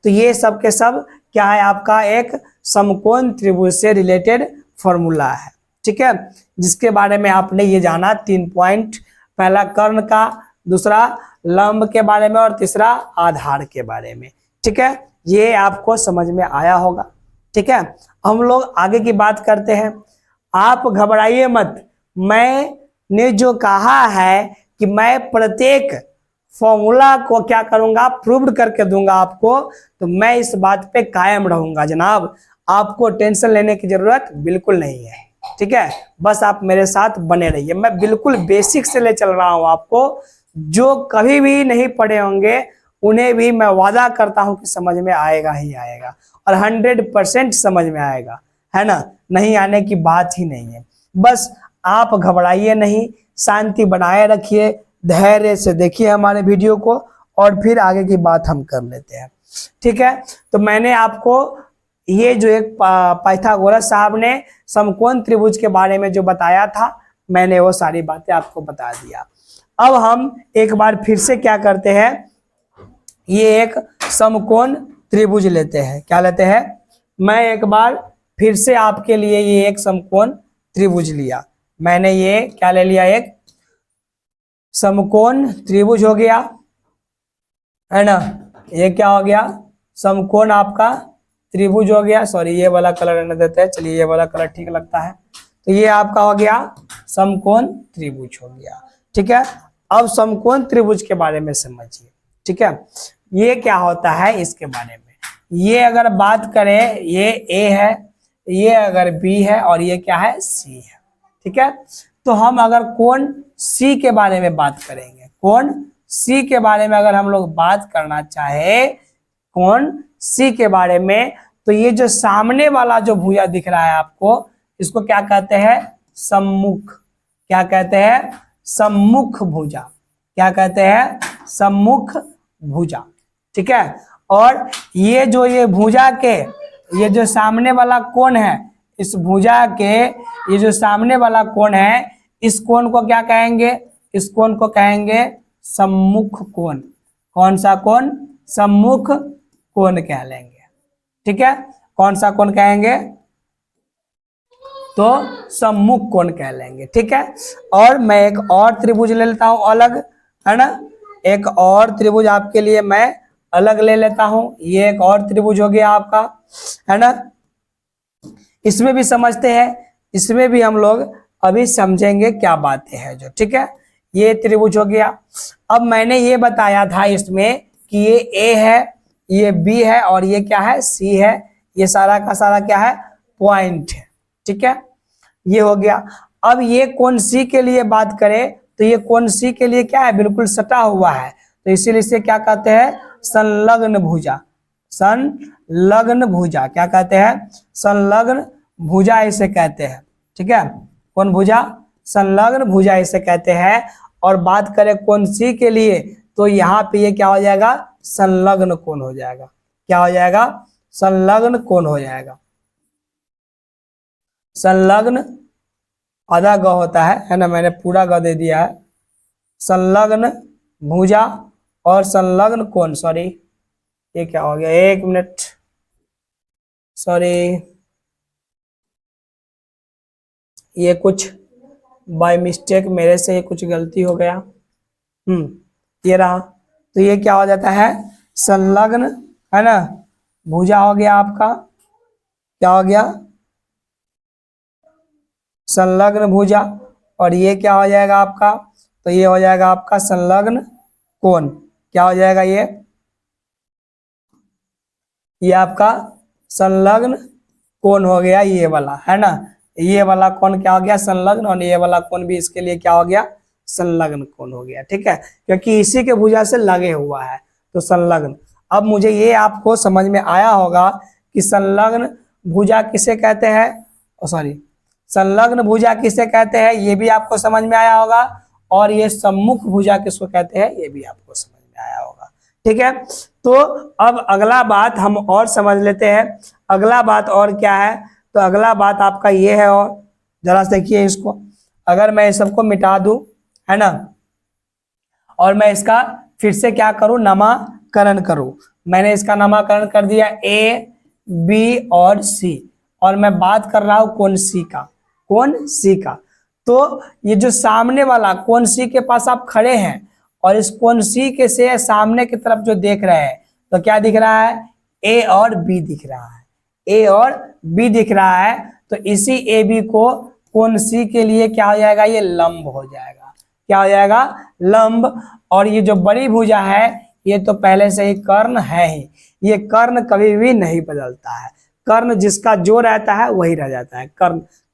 तो ये सब के सब क्या है, आपका एक समकोण त्रिभुज से रिलेटेड फॉर्मूला है, ठीक है, जिसके बारे में आपने ये जाना 3 पॉइंट, पहला कर्ण का, दूसरा लंब के बारे में और तीसरा आधार के बारे में, ठीक है। ये आपको समझ में आया होगा, ठीक है। हम लोग आगे की बात करते हैं। आप घबराइए मत, मैंने जो कहा है कि मैं प्रत्येक फॉर्मूला को क्या करूंगा, प्रूव्ड करके दूंगा आपको, तो मैं इस बात पे कायम रहूंगा जनाब। आपको टेंशन लेने की जरूरत बिल्कुल नहीं है, ठीक है। बस आप मेरे साथ बने रहिए, मैं बिल्कुल बेसिक से ले चल रहा हूं आपको। जो कभी भी नहीं पढ़े होंगे उन्हें भी मैं वादा करता हूं कि समझ में आएगा ही आएगा, और 100% समझ में आएगा, है ना, नहीं आने की बात ही नहीं है। बस आप घबराइए नहीं, शांति बनाए रखिए, धैर्य से देखिए हमारे वीडियो को, और फिर आगे की बात हम कर लेते हैं, ठीक है। तो मैंने आपको ये जो एक पाइथागोरस साहब ने समकोण त्रिभुज के बारे में जो बताया था, मैंने वो सारी बातें आपको बता दिया। अब हम एक बार फिर से क्या करते हैं, ये एक समकोण त्रिभुज लेते हैं। क्या लेते हैं, मैं एक बार फिर से आपके लिए ये एक समकोण त्रिभुज लिया। मैंने ये क्या ले लिया, एक समकोण त्रिभुज हो गया, है ना। ये क्या हो गया, समकोण आपका त्रिभुज हो गया। सॉरी, ये वाला कलर रहने देते हैं, चलिए ये वाला कलर ठीक लगता है। तो ये आपका हो गया समकोण त्रिभुज हो गया। ठीक है, अब समकोण त्रिभुज के बारे में समझिए। ठीक है, ये क्या होता है इसके बारे में, ये अगर बात करें, ये ए है, ये अगर बी है और ये क्या है, सी है। ठीक है, तो हम अगर कोण सी के बारे में बात करेंगे, कोण सी के बारे में अगर हम लोग बात करना चाहे कोण सी के बारे में, तो ये जो सामने वाला जो भुजा दिख रहा है आपको, इसको क्या कहते हैं, सम्मुख। क्या कहते हैं, सम्मुख भुजा। क्या कहते हैं, सम्मुख भुजा। ठीक है, और ये जो ये भुजा के ये जो सामने वाला कोण है, इस भुजा के ये जो सामने वाला कोण है, इस कोण को क्या कहेंगे, इस कोण को कहेंगे सम्मुख कोण। कौन सा कोण, सम्मुख कोण कह लेंगे। ठीक है, कौन सा कोण कहेंगे, तो सम्मुख कोण कह लेंगे। ठीक है, और मैं एक और त्रिभुज ले लेता हूं अलग, है ना। एक और त्रिभुज आपके लिए मैं अलग ले लेता हूं। ये एक और त्रिभुज हो गया आपका, है ना। इसमें भी समझते हैं, इसमें भी हम लोग अभी समझेंगे क्या बातें हैं जो। ठीक है, ये त्रिभुज हो गया। अब मैंने ये बताया था इसमें कि ये ए है, ये बी है और ये क्या है, सी है। ये सारा का सारा क्या है, पॉइंट है। ठीक है, ये हो गया। अब ये कोण सी के लिए बात करें तो ये कोण सी के लिए क्या है, बिल्कुल सटा हुआ है, तो इसीलिए इसे क्या कहते हैं, संलग्न भुजा। संलग्न भुजा क्या कहते हैं, संलग्न भुजा इसे कहते हैं। ठीक है, कौन भुजा, संलग्न भुजा इसे कहते हैं। और बात करें कोण सी के लिए तो यहाँ पे ये क्या हो जाएगा, संलग्न कोण हो जाएगा। क्या हो जाएगा, संलग्न कोण हो जाएगा। संलग्न आधा ग होता है ना, मैंने पूरा ग दे दिया है। संलग्न भुजा और संलग्न कोण, सॉरी ये क्या हो गया, एक मिनट, सॉरी ये कुछ बाय मिस्टेक मेरे से ये कुछ गलती हो गया। ये रहा, तो ये क्या हो जाता है, संलग्न, है ना, भुजा हो गया आपका। क्या हो गया, संलग्न भुजा। और ये क्या हो जाएगा आपका, तो ये हो जाएगा आपका संलग्न कोण। क्या हो जाएगा, ये आपका संलग्न कोण हो गया, ये वाला, है ना। ये वाला कोण क्या हो गया, संलग्न, और ये वाला कोण भी इसके लिए क्या हो गया, संलग्न कोण हो गया। ठीक है, क्योंकि इसी के भुजा से लगे हुआ है तो संलग्न। अब मुझे ये आपको समझ में आया होगा कि संलग्न भुजा किसे कहते हैं, सॉरी संलग्न भुजा किसे कहते हैं, ये भी आपको समझ में आया होगा। और ये सम्मुख भुजा किसको कहते हैं, ये भी आपको समझ में आया होगा। ठीक है, तो अब अगला बात हम और समझ लेते हैं। अगला बात और क्या है, तो अगला बात आपका ये है, और जरा से देखिए इसको, अगर मैं इस सबको मिटा दूं, है ना, और मैं इसका फिर से क्या करूं, नामकरण करूं। मैंने इसका नामकरण कर दिया ए, बी और सी, और मैं बात कर रहा हूं कोण सी का, कोण सी का। तो ये जो सामने वाला कोण सी के पास आप खड़े हैं और इस कोण सी के से सामने की तरफ जो देख रहे हैं, तो क्या दिख रहा है, ए और बी दिख रहा है, ए और बी दिख रहा है। तो इसी ए बी को कोण सी के लिए क्या हो जाएगा, ये लंब हो जाएगा। क्या हो जाएगा, लंब। और ये जो बड़ी भुजा है ये तो पहले से ही कर्ण है ही, ये कर्ण कभी भी नहीं बदलता है। कर्ण जिसका जो रहता है वही रह जाता है,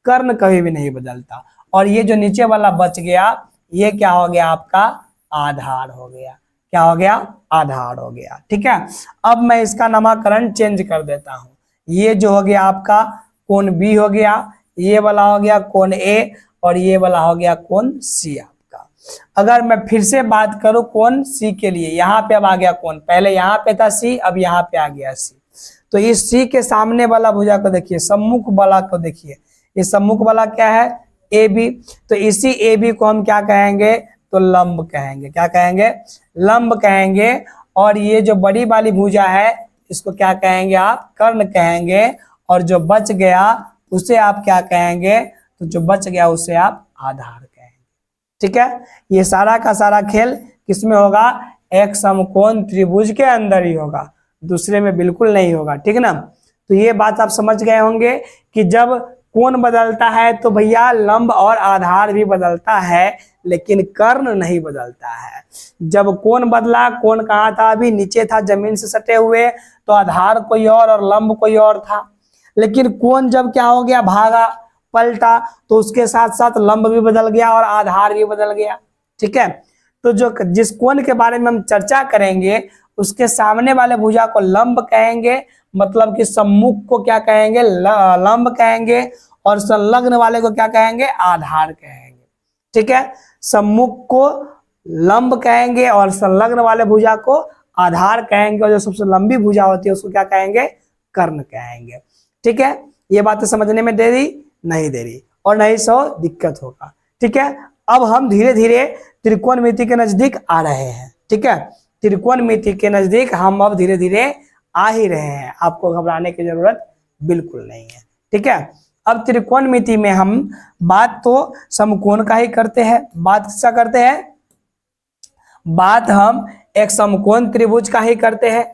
कर्ण कभी भी नहीं बदलता। और ये जो नीचे वाला बच गया, ये क्या हो गया आपका, आधार हो गया। क्या हो गया, आधार हो गया। ठीक है, अब मैं इसका नामकरण चेंज कर देता हूं। ये जो हो गया आपका कोण बी हो गया, ये वाला हो गया कोण ए, और ये वाला हो गया कोण सी आपका। अगर मैं फिर से बात करूं कोण सी के लिए, यहाँ पे अब आ गया कोण, पहले यहाँ पे था सी, अब यहाँ पे आ गया सी। तो इस सी के सामने वाला भुजा को देखिए, सम्मुख वाला को देखिए, ये सम्मुख वाला क्या है, ए बी, तो इसी ए बी को हम क्या कहेंगे, तो लंब कहेंगे। क्या कहेंगे, लंब कहेंगे। और ये जो बड़ी वाली भुजा है इसको क्या कहेंगे आप, कर्ण कहेंगे। और जो बच गया उसे आप क्या कहेंगे, तो जो बच गया उसे आप आधार कहेंगे। ठीक है, ये सारा का सारा खेल किसमें होगा, एक समकोण त्रिभुज के अंदर ही होगा, दूसरे में बिल्कुल नहीं होगा। ठीक है ना। तो ये बात आप समझ गए होंगे कि जब कोण बदलता है तो भैया लंब और आधार भी बदलता है, लेकिन कर्ण नहीं बदलता है। जब कोण बदला, कोण कहाँ था, अभी नीचे था जमीन से सटे हुए, तो आधार कोई और लंब कोई और था। लेकिन कोण जब क्या हो गया, भागा, पलटा, तो उसके साथ साथ लंब भी बदल गया और आधार भी बदल गया। ठीक है, तो जो जिस कोण के बारे में हम चर्चा करेंगे उसके सामने वाले भुजा को लंब कहेंगे, मतलब कि सम्मुख को क्या कहेंगे, लंब कहेंगे। और संलग्न वाले को क्या कहेंगे, आधार कहेंगे। ठीक है, सम्मुख को लंब कहेंगे और संलग्न वाले भुजा को आधार कहेंगे, और जो सबसे लंबी भुजा होती है उसको क्या कहेंगे, कर्ण कहेंगे। ठीक है, ये बातें समझने में देरी नहीं दे रही और नहीं सो दिक्कत होगा। ठीक है, अब हम धीरे धीरे त्रिकोणमिति के नजदीक आ रहे हैं। ठीक है, त्रिकोणमिति के नजदीक हम अब धीरे धीरे आ ही रहे हैं, आपको घबराने की जरूरत बिल्कुल नहीं है। ठीक है, अब त्रिकोणमिति में हम बात तो समकोण का ही करते हैं। बात किसका करते हैं, बात हम एक समकोण त्रिभुज का ही करते हैं।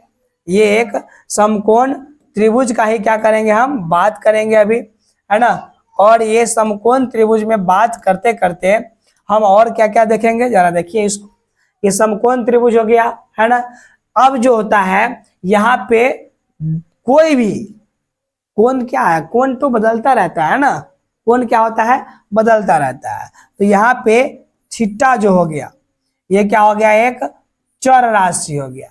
ये एक समकोण त्रिभुज का ही क्या करेंगे, हम बात करेंगे अभी, है ना। और ये समकोण त्रिभुज में बात करते करते हम और क्या क्या देखेंगे, जरा देखिए इसको। ये समकोण त्रिभुज हो गया, है ना। अब जो होता है यहाँ पे कोई भी कोण क्या है, कोण तो बदलता रहता है ना, कोण क्या होता है, बदलता रहता है। तो यहाँ पे थीटा जो हो गया, ये क्या हो गया, एक चर राशि हो गया।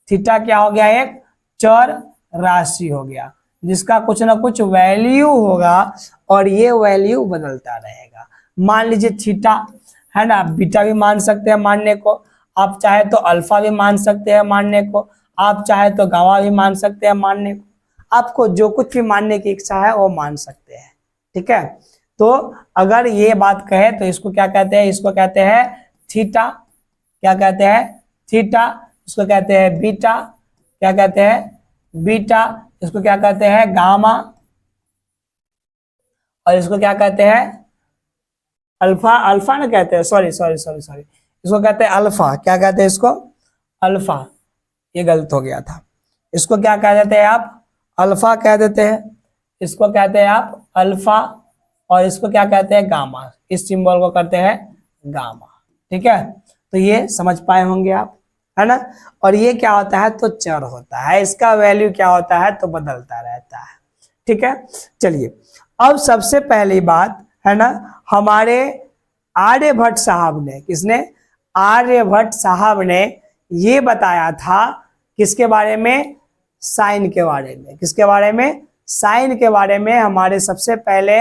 थीटा क्या हो गया, एक चर राशि हो गया, जिसका कुछ ना कुछ वैल्यू होगा और ये वैल्यू बदलता रहेगा। मान लीजिए थीटा, है ना, बीटा भी मान सकते हैं मानने को, आप चाहे तो अल्फा भी मान सकते हैं मानने को, आप चाहे तो गामा भी मान सकते हैं मानने को, आपको जो कुछ भी मानने की इच्छा है वो मान सकते हैं। ठीक है, तो अगर ये बात कहे तो इसको क्या कहते हैं, इसको कहते हैं थीटा। क्या कहते हैं, थीटा। इसको कहते हैं बीटा। क्या कहते हैं, बीटा। इसको क्या कहते हैं, गामा। और इसको क्या कहते हैं, अल्फा। अल्फा ना कहते हैं, सॉरी सॉरी सॉरी सॉरी, इसको कहते हैं अल्फा। क्या कहते हैं इसको, अल्फा। ये गलत हो गया था। इसको क्या कह देते हैं आप, अल्फा कह देते हैं। इसको कहते हैं आप अल्फा, और इसको क्या कहते हैं, गामा। इस सिंबल को करते हैं गामा। ठीक है, तो ये समझ पाए होंगे आप, है ना। और ये क्या होता है, तो चर होता है, इसका वैल्यू क्या होता है, तो बदलता रहता है। ठीक है, चलिए अब सबसे पहली बात, है ना, हमारे आर्यभट्ट साहब ने, किसने, आर्यभट्ट साहब ने ये बताया था किसके बारे में, साइन के बारे में। किसके बारे में, साइन के बारे में। हमारे सबसे पहले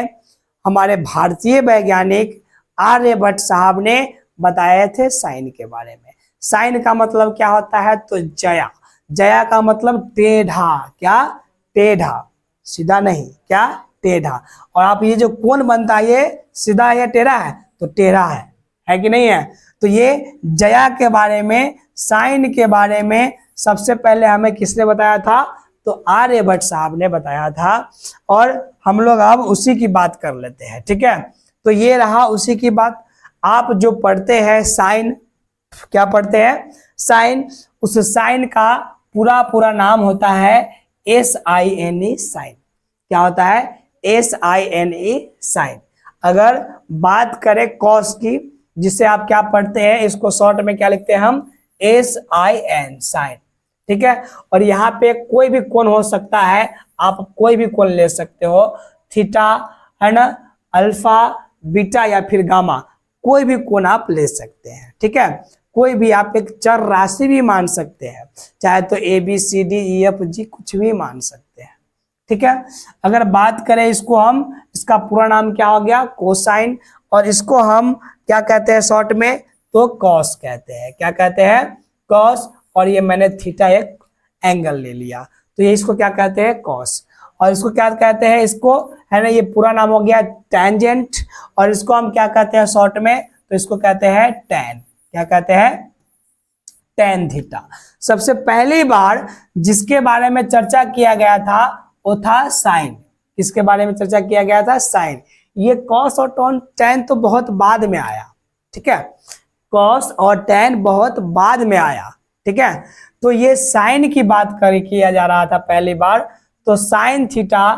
हमारे भारतीय वैज्ञानिक आर्यभट्ट साहब ने बताए थे साइन के बारे में। साइन का मतलब क्या होता है, तो जया। जया का मतलब टेढ़ा। क्या, टेढ़ा, सीधा नहीं, क्या, टेढ़ा। और आप ये जो कोण बनता है ये सीधा या टेढ़ा है, तो टेढ़ा है कि नहीं है। तो ये जया के बारे में, साइन के बारे में सबसे पहले हमें किसने बताया था, तो आर्यभट्ट साहब ने बताया था। और हम लोग अब उसी की बात कर लेते हैं। ठीक है, तो ये रहा उसी की बात। आप जो पढ़ते हैं साइन, क्या पढ़ते हैं, साइन, उस साइन का पूरा नाम होता है SINE, साइन। क्या होता है, SINE, साइन। अगर बात करें कॉस की, जिसे आप क्या पढ़ते हैं, इसको शॉर्ट में क्या लिखते हैं हम, SIN, साइन। ठीक है, और यहाँ पे कोई भी कोण हो सकता है, आप कोई भी कोण ले सकते हो, थीटा, है ना, अल्फा, बीटा या फिर गामा, कोई भी कोण आप ले सकते हैं। ठीक है, कोई भी आप एक चर राशि भी मान सकते हैं, चाहे तो ABCDEFG कुछ भी मान सकते हैं। ठीक है, अगर बात करें इसको हम, इसका पूरा नाम क्या हो गया, कोसाइन, और इसको हम क्या कहते हैं शॉर्ट में, तो कॉस कहते हैं। क्या कहते हैं, कॉस। और ये मैंने थीटा एक एंगल ले लिया, तो ये इसको क्या कहते हैं, कॉस। और इसको क्या कहते हैं, इसको है ना, ये पूरा नाम हो गया टेंजेंट, और इसको हम क्या कहते हैं शॉर्ट में, तो इसको कहते हैं टैन। क्या कहते हैं, टैन थीटा। सबसे पहली बार जिसके बारे में चर्चा किया गया था वो था साइन। किसके बारे में चर्चा किया गया था, साइन। ये कॉस और टैन तो बहुत बाद में आया, ठीक है, कॉस और टैन बहुत बाद में आया, ठीक है। तो ये साइन की बात किया जा रहा था पहली बार, तो साइन थीटा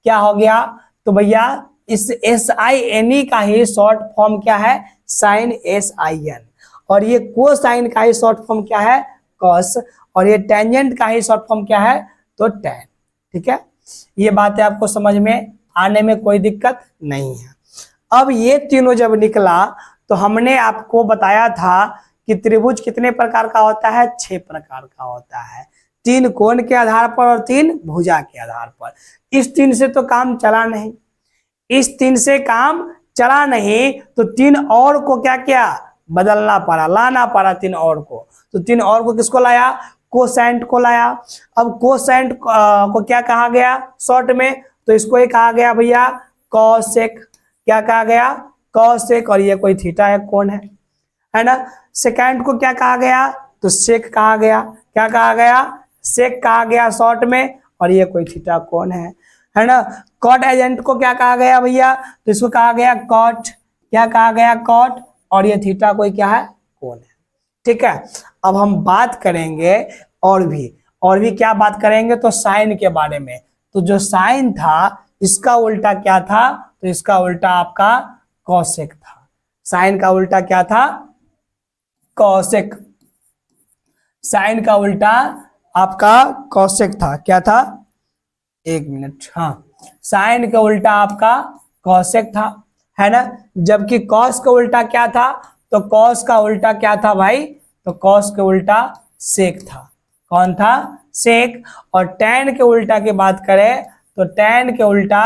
क्या हो गया, तो भैया इस SINE का ही शॉर्ट फॉर्म क्या है, साइन SIN, और ये कोसाइन का ही शॉर्ट फॉर्म क्या है, कॉस, और ये टेंजेंट का ही शॉर्ट फॉर्म क्या है, तो टैन, ठीक है। ये बातें आपको समझ में आने में कोई दिक्कत नहीं है। अब ये तीनों जब निकला तो हमने आपको बताया था कि त्रिभुज कितने प्रकार का होता है, 6 प्रकार का होता है, 3 कोण के आधार पर और 3 भुजा के आधार पर। इस 3 से तो काम चला नहीं, इस 3 से काम चला नहीं, तो 3 और को क्या किया, बदलना पड़ा, लाना पड़ा 3 और को। तो 3 और को किसको लाया, कोसेंट को लाया। अब कोसेंट को क्या कहा गया शॉर्ट में, तो इसको ही कहा गया भैया कॉसेक। क्या कहा गया, कॉसेक, और ये कोई थीटा है, कोण है ना। सेकेंड को क्या कहा गया, तो सेक कहा गया। क्या कहा गया, सेक कहा गया शॉर्ट में, और ये कोई थीटा कोण है ना। कॉट एजेंट को क्या कहा गया भैया, तो इसको कहा गया कॉट। क्या कहा गया, कॉट, और ये थीटा कोई क्या है, कोण है, ठीक है। अब हम बात करेंगे और भी क्या बात करेंगे, तो साइन के बारे में। तो जो साइन था इसका उल्टा क्या था, तो इसका उल्टा आपका कॉसेक था। साइन का उल्टा क्या था, कॉसेक। साइन का उल्टा आपका कॉसेक था। क्या था, 1 मिनट, हाँ, साइन का उल्टा आपका कॉसेक था, है ना। जबकि कॉस का उल्टा क्या था, तो कॉस का उल्टा क्या था भाई, तो कॉस के उल्टा सेक था। कौन था, सेक। और टैन के उल्टा की बात करें तो टैन के उल्टा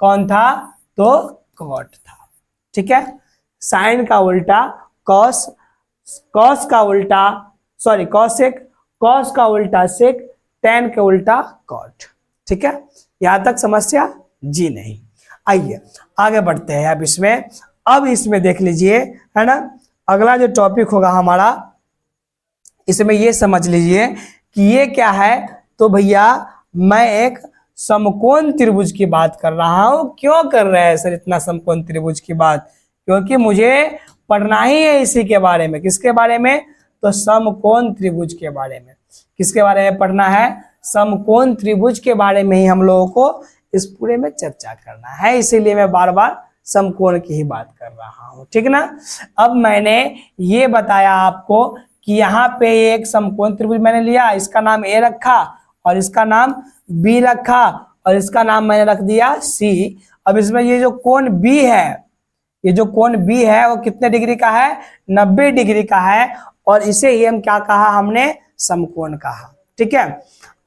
कौन था, तो कॉट था, ठीक है। साइन का उल्टा कॉस, कॉस का उल्टा सॉरी कॉसेक, कॉस का उल्टा सेक, टैन के उल्टा कॉट, ठीक है। यहां तक समस्या जी नहीं। आइए आगे बढ़ते हैं। अब इसमें देख लीजिए, है ना, अगला जो टॉपिक होगा हमारा, इसमें ये समझ लीजिए कि ये क्या है, तो भैया मैं एक समकोण त्रिभुज की बात कर रहा हूं। क्यों कर रहे हैं सर इतना समकोण त्रिभुज की बात, क्योंकि मुझे पढ़ना ही है इसी के बारे में। किसके बारे में, तो समकोण त्रिभुज के बारे में। किसके बारे में पढ़ना है, समकोण त्रिभुज के बारे में ही हम लोगों को इस पूरे में चर्चा करना है, इसीलिए मैं बार बार समकोण की ही बात कर रहा हूं, ठीक ना। अब मैंने ये बताया आपको कि यहाँ पे एक समकोण त्रिभुज मैंने लिया, इसका नाम ए रखा और इसका नाम बी रखा और इसका नाम मैंने रख दिया सी। अब इसमें ये जो कोण बी है, ये जो कोण बी है वो कितने डिग्री का है, 90 डिग्री का है, और इसे ही हम क्या कहा, हमने समकोण कहा, ठीक है।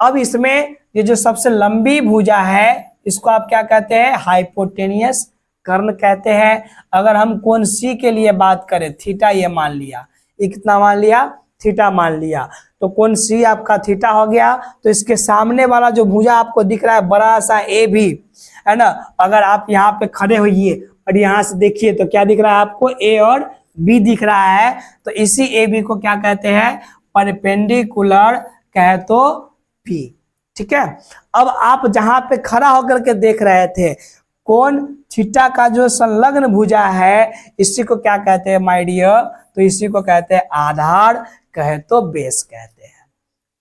अब इसमें ये जो सबसे लंबी भुजा है इसको आप क्या कहते हैं, हाइपोटेनियस कर्ण कहते हैं। अगर हम कोण सी के लिए बात करें, थीटा ये मान लिया, ये कितना मान लिया, थीटा मान लिया, तो कोण सी आपका थीटा हो गया। तो इसके सामने वाला जो भुजा आपको दिख रहा है बड़ा सा ए भी, है ना, अगर आप यहाँ पे खड़े होइए और यहाँ से देखिए तो क्या दिख रहा है आपको, ए और बी दिख रहा है। तो इसी ए बी को क्या कहते हैं, परपेंडिकुलर कहे तो पी, ठीक है। अब आप जहां पे खड़ा होकर के देख रहे थे, कोण थीटा का जो संलग्न भुजा है इसी को क्या कहते हैं माय डियर, तो इसी को कहते हैं आधार, कहे तो बेस कहते हैं,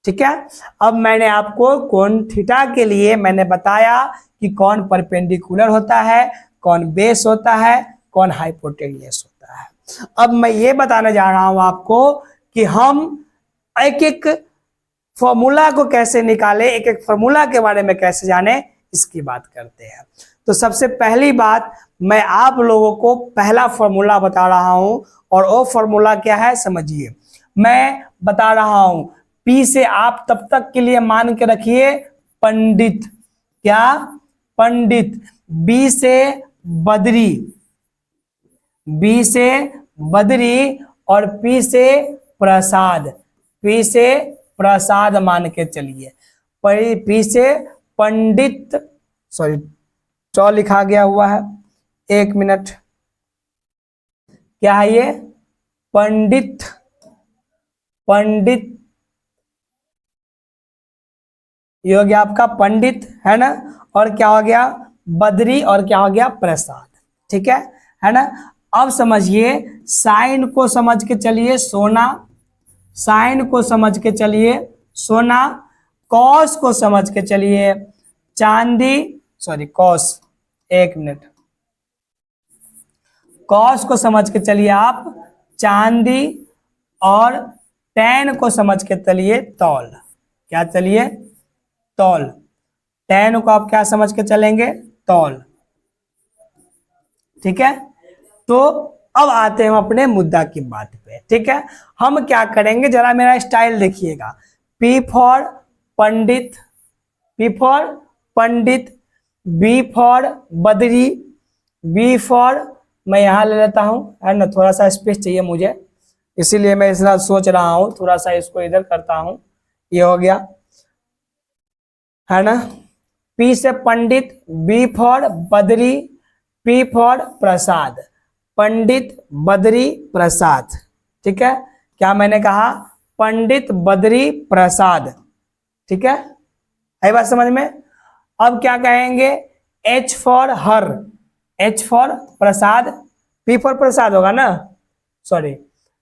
ठीक है। अब मैंने आपको कोण थीटा के लिए मैंने बताया कि कौन परपेंडिकुलर होता है, कौन बेस होता है, कौन हाइपोटेनियस होता है। अब मैं ये बताने जा रहा हूं आपको कि हम एक एक फॉर्मूला को कैसे निकाले, एक एक फॉर्मूला के बारे में कैसे जाने, इसकी बात करते हैं। तो सबसे पहली बात मैं आप लोगों को पहला फॉर्मूला बता रहा हूं, और वो फॉर्मूला क्या है समझिए। मैं बता रहा हूं, पी से आप तब तक के लिए मान के रखिए पंडित, क्या पंडित, बी से बदरी, बी से बदरी, और पी से प्रसाद, पी से प्रसाद मान के चलिए, पी से पंडित सॉरी टॉ लिखा गया हुआ है, 1 मिनट। क्या है ये? पंडित, पंडित, ये हो गया आपका पंडित, है ना। और क्या हो गया? बद्री, और क्या हो गया? प्रसाद। ठीक है ना। अब समझिए, साइन को समझ के चलिए सोना, साइन को समझ के चलिए सोना, कॉस को समझ के चलिए चांदी, सॉरी कॉस, 1 मिनट, कॉस को समझ के चलिए आप चांदी, और टैन को समझ के चलिए तौल। क्या चलिए? तौल। टैन को आप क्या समझ के चलेंगे? तौल। ठीक है। तो अब आते हैं हम अपने मुद्दा की बात पे। ठीक है, हम क्या करेंगे, जरा मेरा स्टाइल देखिएगा। P for Pandit, P for Pandit, B for Badri, B for, मैं यहां ले लेता हूं, है ना, थोड़ा सा स्पेस चाहिए मुझे, इसीलिए मैं इसलिए सोच रहा हूं, थोड़ा सा इसको इधर करता हूं, ये हो गया, है ना। P से Pandit, B for Badri, P for Prasad, Pandit Badri Prasad. ठीक है, क्या मैंने कहा? पंडित बदरी प्रसाद। ठीक है, आई बात समझ में। अब क्या कहेंगे? H फॉर हर, H for Prasad, P for Prasad होगा ना, सॉरी,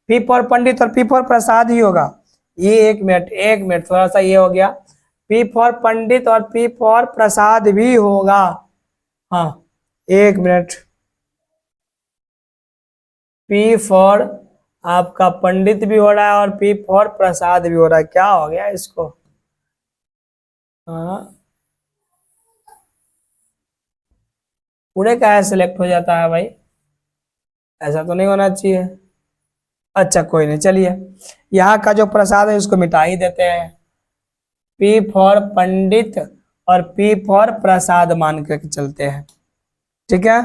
P फॉर पंडित और P फॉर प्रसाद ही होगा। ये 1 मिनट, 1 मिनट, थोड़ा सा ये हो गया, P फॉर पंडित और P फॉर प्रसाद भी होगा। हाँ, 1 मिनट, P फॉर आपका पंडित भी हो रहा है और P फॉर प्रसाद भी हो रहा है। क्या हो गया इसको? हाँ, पूरे का सिलेक्ट हो जाता है भाई, ऐसा तो नहीं होना चाहिए। अच्छा कोई नहीं, चलिए यहाँ का जो प्रसाद है उसको मिटा ही देते हैं। P फॉर पंडित और P फॉर प्रसाद मान करके चलते हैं। ठीक है।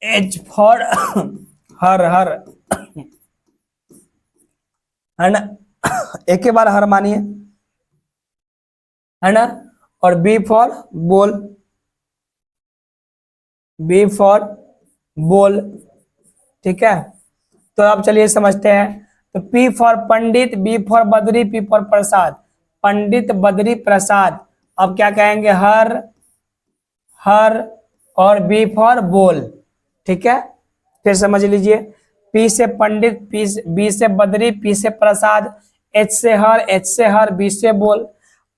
H फॉर हर, हर, है ना, एक ही बार हर मानिए, है ना। और B फॉर बोल, B फॉर बोल। ठीक है, तो अब चलिए समझते हैं। तो P for Pandit, B for Badri, P for Prasad, Pandit Badri Prasad. अब क्या कहेंगे? हर, हर, और B फॉर बोल। ठीक है, फिर समझ लीजिए, P से पंडित, B से बद्री, P से प्रसाद, H से हर, H से हर, B से बोल,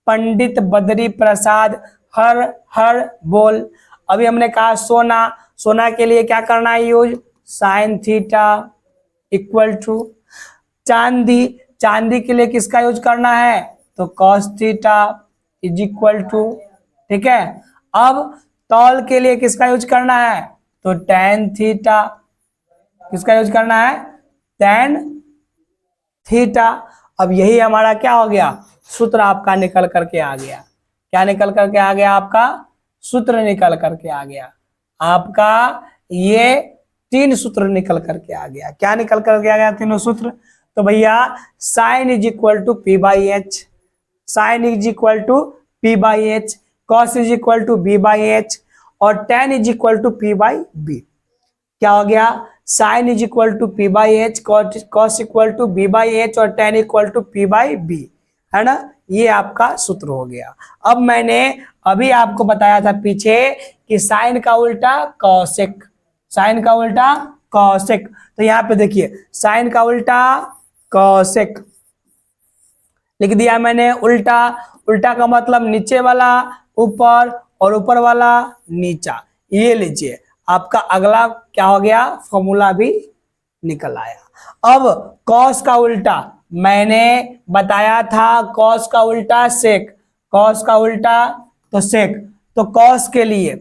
पंडित बद्री प्रसाद, हर, हर, बोल। अभी हमने कहा सोना, सोना के लिए क्या करना है use? Sine theta equal to. चांदी, चांदी के लिए किसका यूज करना है? तो cos theta is equal to. ठीक है, अब तौल के लिए किसका यूज करना है? तो टैन थीटा, किसका यूज करना है? Tan theta. अब यही हमारा क्या हो गया? सूत्र आपका निकल करके आ गया। क्या निकल करके आ गया? आपका सूत्र निकल करके आ गया। आपका ये 3 सूत्र निकल करके आ गया। क्या निकल करके आ गया? तीनों सूत्र। तो भैया sine is equal to P by H, sine is equal to P by H, cos is equal to B by H, और tan is equal to P by B. क्या हो गया? Sine is equal to P by H, cos equal to B by H, और tan equal to P by B, है ना। ये आपका सूत्र हो गया। अब मैंने अभी आपको बताया था पीछे कि साइन का उल्टा कॉसेक, साइन का उल्टा कॉसेक। तो यहाँ पे देखिए, साइन का उल्टा कॉसेक लिख दिया मैंने। उल्टा, उल्टा का मतलब नीचे वाला ऊपर और ऊपर वाला नीचा। ये लीजिए, आपका अगला क्या हो गया? फॉर्मूला भी निकल आया। अब कॉस का उल्टा मैंने बताया था, कॉस का उल्टा सेक, कॉस का उल्टा तो सेक। तो कॉस के लिए,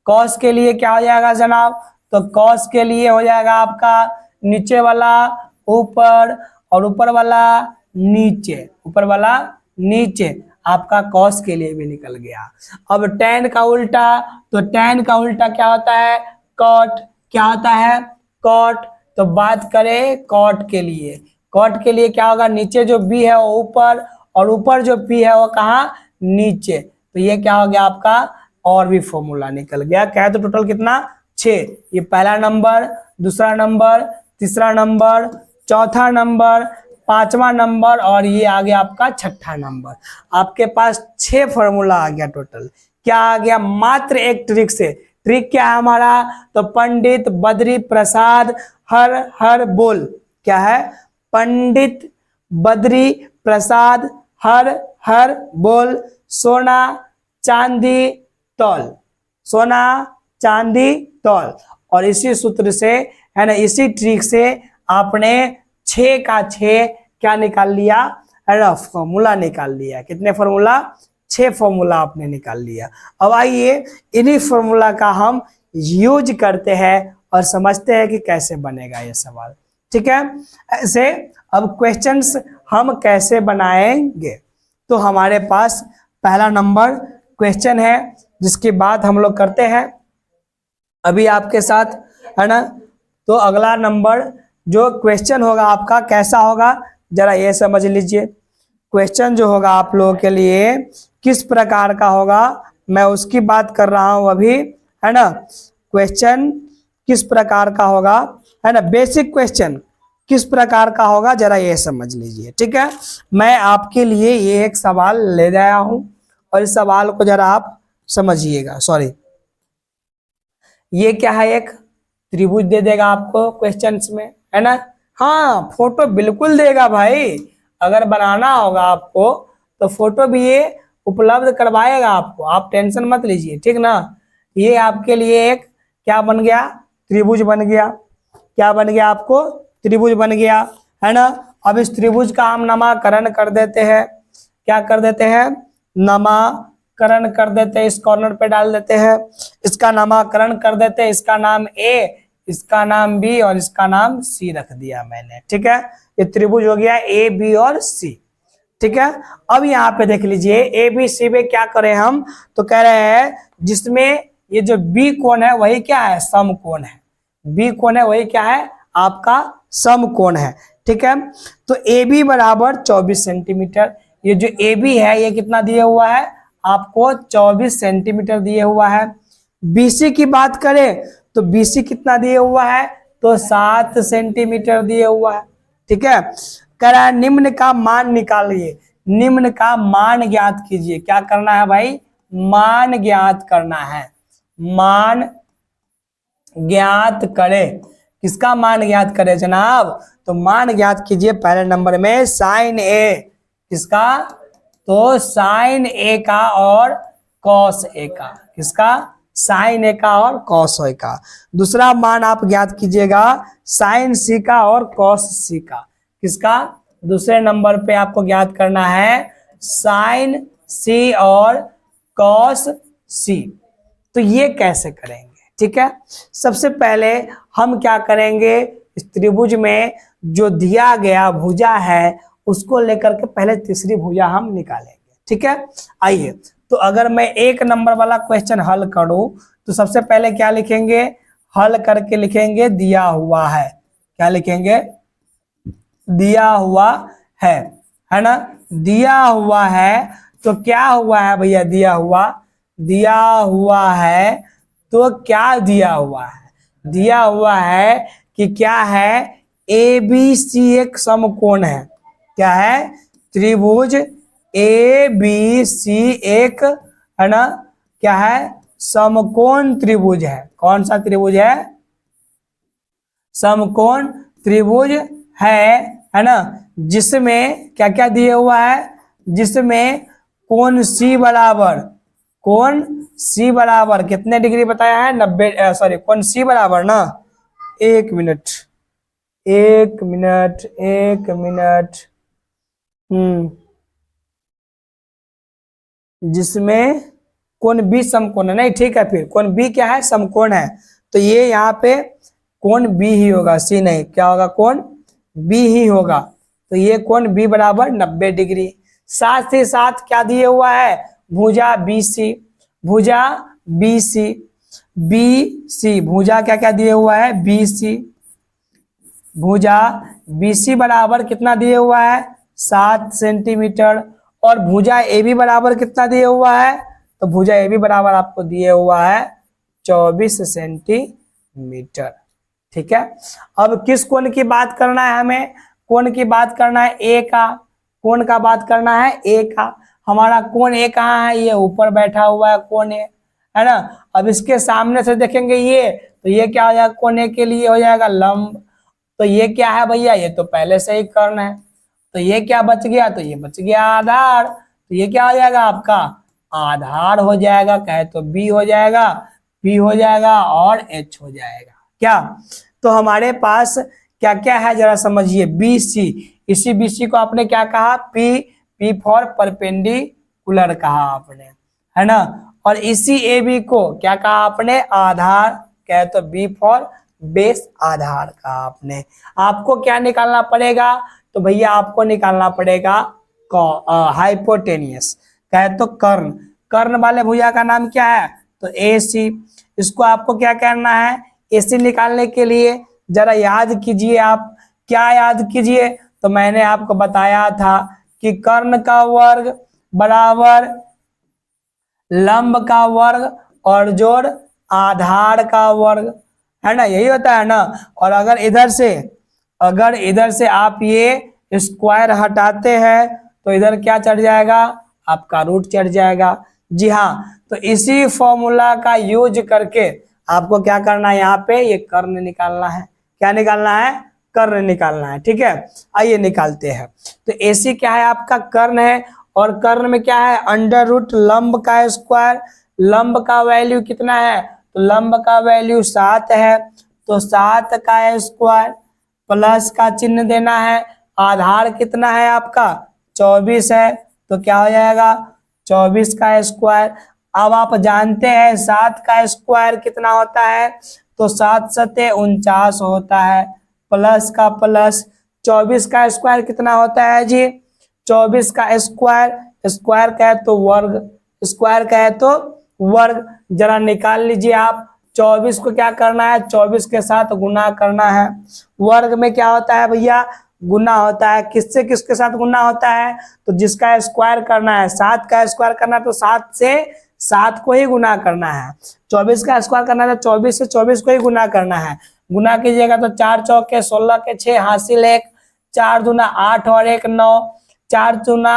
कॉस के लिए क्या हो जाएगा जनाब? तो कॉस के लिए हो जाएगा आपका नीचे वाला ऊपर और ऊपर वाला नीचे, ऊपर वाला नीचे। आपका कॉस के लिए भी निकल गया। अब टैन का उल्टा, तो टैन का उल्टा क्या होता है? कॉट। क्या होता है? कॉट। तो बात करें कॉट के लिए, कॉट के लिए क्या होगा? नीचे जो बी है वो ऊपर और ऊपर जो P है वो कहाँ, नीचे। तो ये क्या हो गया आपका, और भी फॉर्मूला निकल गया। क्या है, तो टोटल कितना, 6। ये पहला नंबर, दूसरा नंबर, तीसरा नंबर, चौथा नंबर, पांचवा नंबर, और ये आ गया आपका छठा नंबर। आपके पास 6 फॉर्मूला आ गया टोटल। क्या आ गया, मात्र एक ट्रिक से। ट्रिक क्या है हमारा, तो पंडित बद्री प्रसाद हर हर बोल। क्या है, पंडित बद्री प्रसाद हर हर बोल, सोना चांदी तौल, सोना चांदी तौल। और इसी सूत्र से, है ना, इसी ट्रिक से आपने 6 का 6 क्या निकाल लिया, है ना, फॉर्मूला निकाल लिया। कितने फॉर्मूला, 6 फॉर्मूला आपने निकाल लिया। अब आइए इन्हीं फॉर्मूला का हम यूज करते हैं और समझते हैं कि कैसे बनेगा ये सवाल। ठीक है, ऐसे अब क्वेश्चंस हम कैसे बनाएंगे। तो हमारे पास पहला नंबर क्वेश्चन है, जिसकी बात हम लोग करते हैं अभी आपके साथ, है ना। तो अगला नंबर जो क्वेश्चन होगा आपका कैसा होगा, जरा ये समझ लीजिए। क्वेश्चन जो होगा आप लोगों के लिए किस प्रकार का होगा, मैं उसकी बात कर रहा हूं अभी, है ना। क्वेश्चन किस प्रकार का होगा, है ना, बेसिक क्वेश्चन किस प्रकार का होगा, जरा ये समझ लीजिए। ठीक है, मैं आपके लिए ये एक सवाल ले आया हूं और इस सवाल को जरा आप समझिएगा। सॉरी, ये क्या है, एक त्रिभुज दे देगा आपको क्वेश्चंस में, है ना। हाँ, फोटो बिल्कुल देगा भाई, अगर बनाना होगा आपको तो फोटो भी ये उपलब्ध करवाएगा आपको, आप टेंशन मत लीजिए, ठीक ना। ये आपके लिए एक क्या बन गया, त्रिभुज बन गया। क्या बन गया, आपको त्रिभुज बन गया, है ना। अब इस त्रिभुज का हम नामकरण कर देते हैं। क्या कर देते हैं, नामकरण कर देते हैं, इस कॉर्नर पे डाल देते हैं, इसका नामकरण कर देते हैं। इसका नाम A, इसका नाम B और इसका नाम C रख दिया मैंने। ठीक है, ये त्रिभुज हो गया A, B और C। ठीक है, अब यहाँ पे देख लीजिए A, B, C में क्या करें हम, तो कह रहे हैं जिसमें ये जो B कोण है वही क्या है, समकोण है। B कोण है वही क्या है, आपका समकोण है। ठीक है, तो AB बराबर 24 सेंटीमीटर। ये जो AB है ये कितना दिया हुआ है, आपको 24 सेंटीमीटर दिया हुआ है। BC की बात करें तो BC कितना दिया हुआ है, तो 7 सेंटीमीटर दिया हुआ है। ठीक है, कह रहा है निम्न का मान निकालिए, निम्न का मान ज्ञात कीजिए। क्या करना है भाई, मान ज्ञात करना है। मान ज्ञात करें, किसका मान ज्ञात करें जनाब, तो मान ज्ञात कीजिए पहले नंबर में साइन A, किसका, तो साइन A का और कॉस A का। किसका, साइन A का और कॉस A का। दूसरा मान आप ज्ञात कीजिएगा साइन C का और कॉस C का। किसका, दूसरे नंबर पे आपको ज्ञात करना है साइन C और कॉस C। तो ये कैसे करेंगे, ठीक है। सबसे पहले हम क्या करेंगे, इस त्रिभुज में जो दिया गया भुजा है उसको लेकर के पहले तीसरी भुजा हम निकालेंगे। ठीक है, आइए। तो अगर मैं 1 नंबर वाला क्वेश्चन हल करूं तो सबसे पहले क्या लिखेंगे, हल करके लिखेंगे दिया हुआ है। क्या लिखेंगे, दिया हुआ है ना। दिया हुआ है तो क्या हुआ है भैया, दिया हुआ है तो क्या दिया हुआ है, दिया हुआ है कि क्या है, ABC एक समकोण है। क्या है, त्रिभुज ABC एक, है ना, क्या है, समकोण त्रिभुज है। कौन सा त्रिभुज है, समकोण त्रिभुज है ना। जिसमें क्या क्या दिया हुआ है, जिसमें कोण C बराबर, कोण C बराबर कितने डिग्री बताया है, 90, सॉरी कोण C बराबर ना, एक मिनट, जिसमें कोण B समकोण है, नहीं ठीक है, फिर कोण B क्या है, समकोण है। तो ये यहाँ पे कोण B ही होगा, C नहीं, क्या होगा, कोण B ही होगा। तो ये कोण B बराबर 90 डिग्री। साथ ही साथ क्या दिया हुआ है, भुजा BC, भुजा BC, BC भुजा क्या क्या दिया हुआ है, BC, भुजा BC बराबर कितना दिया हुआ है, 7 सेंटीमीटर। और भुजा ए बी बराबर कितना दिया हुआ है, तो भुजा ए बी बराबर आपको दिया हुआ है 24 सेंटीमीटर। ठीक है, अब किस कोण की बात करना है हमें, कोण की बात करना है ए का, कोण का बात करना है ए का। हमारा कोण ए कहाँ है, ये ऊपर बैठा हुआ है कोण ए, है ना। अब इसके सामने से देखेंगे ये, तो ये क्या हो जाएगा, कोण ए के लिए हो जाएगा लंब। तो ये क्या है भैया, ये तो पहले से ही कर्ण है। तो ये क्या बच गया, तो ये बच गया आधार। तो ये क्या हो जाएगा आपका आधार हो जाएगा, कहे तो बी हो जाएगा, पी हो जाएगा और एच हो जाएगा। क्या, तो हमारे पास क्या क्या है जरा समझिए, बी सी। इसी बी सी को आपने क्या कहा, पी, पी फॉर परपेंडिकुलर कहा आपने, है ना। और इसी ए बी को क्या कहा आपने, आधार, कहे तो बी फॉर बेस, आधार कहा आपने। आपको क्या निकालना पड़ेगा, तो भैया आपको निकालना पड़ेगा हाइपोटेनियस, कहे तो कर्ण। कर्ण वाले भुजा का नाम क्या है, तो ए सी। इसको आपको क्या करना है, ए सी निकालने के लिए जरा याद कीजिए आप, क्या याद कीजिए, तो मैंने आपको बताया था कि कर्ण का वर्ग बराबर लंब का वर्ग और जोड़ आधार का वर्ग, है ना, यही होता है ना। और अगर इधर से आप ये स्क्वायर हटाते हैं तो इधर क्या चढ़ जाएगा, आपका रूट चढ़ जाएगा। जी हाँ, तो इसी फॉर्मूला का यूज करके आपको क्या करना है, यहाँ पे ये कर्ण निकालना है। क्या निकालना है, कर्ण निकालना है। ठीक है, आइए निकालते हैं। तो AC क्या है, आपका कर्ण है, और कर्ण में क्या है, अंडर रूट लंब का स्क्वायर। लंब का वैल्यू कितना है, तो लंब का वैल्यू 7 है, तो 7 का स्क्वायर प्लस का चिन्ह देना है। आधार कितना है आपका 24 है, तो क्या हो जाएगा 24 का स्क्वायर। अब आप जानते हैं 7 का स्क्वायर कितना होता है, तो 7 सते 49 होता है, प्लस का प्लस। 24 का स्क्वायर कितना होता है जी, 24 का स्क्वायर, स्क्वायर का है तो वर्ग, स्क्वायर का है तो वर्ग। जरा निकाल लीजिए आप, 24 को क्या करना है, 24 के साथ गुना करना है। वर्ग में क्या होता है भैया, गुना होता है। किससे किसके साथ गुना होता है, तो जिसका स्क्वायर करना है, 7 का स्क्वायर करना है तो 7 से 7 को ही गुना करना है। 24 का स्क्वायर करना है तो 24 से 24 को ही गुना करना है। गुना कीजिएगा तो 4 चौके 16 के 6 हासिल 1, 4 दूना 8 और 1 9, 4 दूना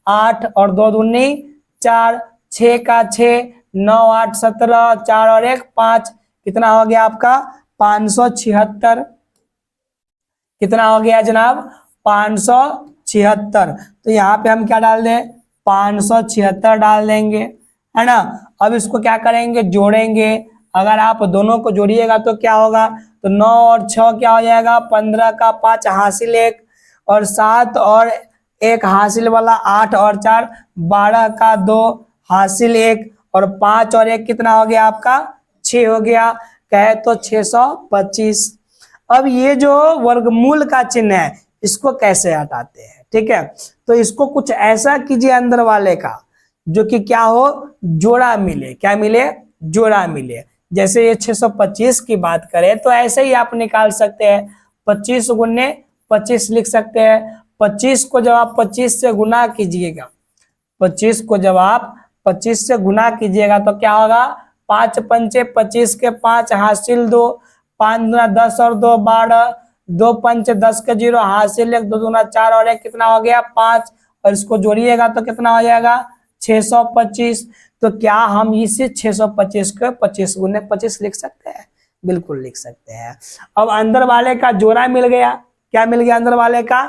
8 और 2 दूनी 4, 6 का 6, 9 8 17, 4 और 1 5, कितना हो गया आपका 576। कितना हो गया जनाब 576। तो यहाँ पे हम क्या डाल दें, 576 डाल देंगे, है ना। अब इसको क्या करेंगे, जोड़ेंगे। अगर आप दोनों को जोड़िएगा तो क्या होगा, तो 9 और 6 क्या हो जाएगा, 15 का 5 हासिल 1, और 7 और 1 हासिल वाला 8 और 4 12 का 2 हासिल 1, और 5 और 1 कितना हो गया आपका 6 हो गया, कहे तो 625। अब ये जो वर्गमूल का चिन्ह है इसको कैसे हटाते हैं, ठीक है। तो इसको कुछ ऐसा कीजिए अंदर वाले का जो कि क्या हो, जोड़ा मिले। क्या मिले, जोड़ा मिले। जैसे ये 625 की बात करें तो ऐसे ही आप निकाल सकते हैं, 25 गुने 25 लिख सकते हैं। 25 को जब आप 25 से गुना कीजिएगा, 25 को जब आप 25 से गुना कीजिएगा तो क्या होगा, 5 पंचे 25 के 5 हासिल 2, 5 दूना 10 और 2 12, 2 पंच 10 के 0 हासिल 1, 2 दूना 4 और 1 कितना हो गया 5, और इसको जोड़िएगा तो कितना हो जाएगा 625। तो क्या हम इसे 625 को 25 गुने 25 लिख सकते हैं, बिल्कुल लिख सकते हैं। अब अंदर वाले का जोड़ा मिल गया, क्या मिल गया, अंदर वाले का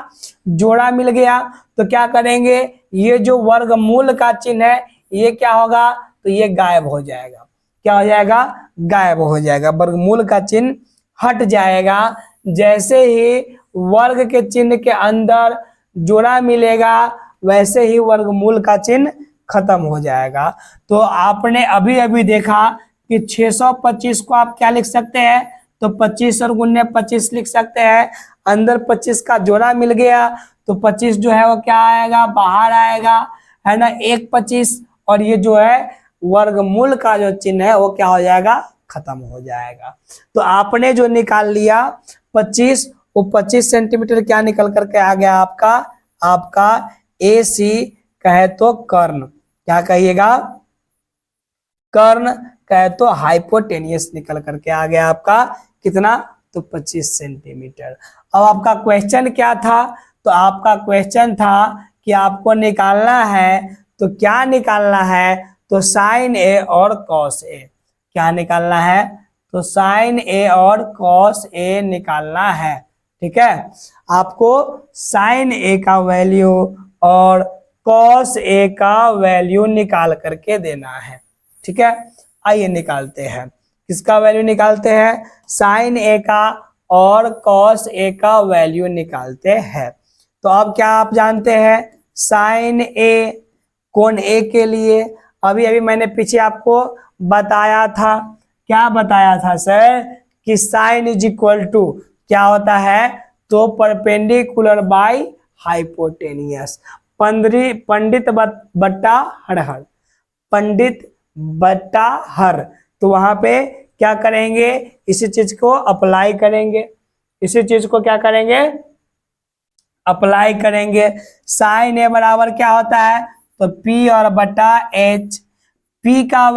जोड़ा मिल गया। तो क्या करेंगे, ये जो वर्गमूल का चिन्ह है ये क्या होगा, तो ये गायब हो जाएगा। क्या हो जाएगा, गायब हो जाएगा, वर्गमूल का चिन्ह हट जाएगा। जैसे ही वर्ग के चिन्ह के अंदर जोड़ा मिलेगा वैसे ही वर्गमूल का चिन्ह खत्म हो जाएगा। तो आपने अभी अभी देखा कि 625 को आप क्या लिख सकते हैं, तो 25 और गुने 25 लिख सकते हैं। अंदर 25 का जोड़ा मिल गया तो 25 जो है वो क्या आएगा, बाहर आएगा, है ना, 1 25, और ये जो है वर्गमूल का जो चिन्ह है वो क्या हो जाएगा, खत्म हो जाएगा। तो आपने जो निकाल लिया 25, वो 25 सेंटीमीटर क्या निकल करके आ गया आपका AC कहे तो कर्ण, क्या कहिएगा, कर्ण, कहे तो हाइपोटेनियस निकल करके आ गया आपका कितना, तो 25 सेंटीमीटर। अब आपका क्वेश्चन क्या था, तो आपका क्वेश्चन था कि आपको निकालना है, तो क्या निकालना है, तो साइन ए और कॉस ए, क्या निकालना है, तो साइन ए और कॉस ए निकालना है। ठीक है, आपको साइन ए का वैल्यू और कॉस ए का वैल्यू निकाल करके देना है। ठीक है, आइए निकालते हैं, किसका वैल्यू निकालते हैं, साइन ए का और कॉस ए का वैल्यू निकालते हैं। तो अब क्या आप जानते हैं, साइन ए कोण ए के लिए अभी अभी मैंने पीछे आपको बताया था, क्या बताया था सर, कि साइन इज इक्वल टू क्या होता है, तो परपेंडिकुलर बाय हाइपोटेनियस, पंडित बट्टा हर, पंडित बट्टा हर। तो वहां पे क्या करेंगे, इसी चीज को अप्लाई करेंगे, इसी चीज को क्या करेंगे, अप्लाई करेंगे। साइन ए बराबर क्या होता है, तो P और बटा H, P का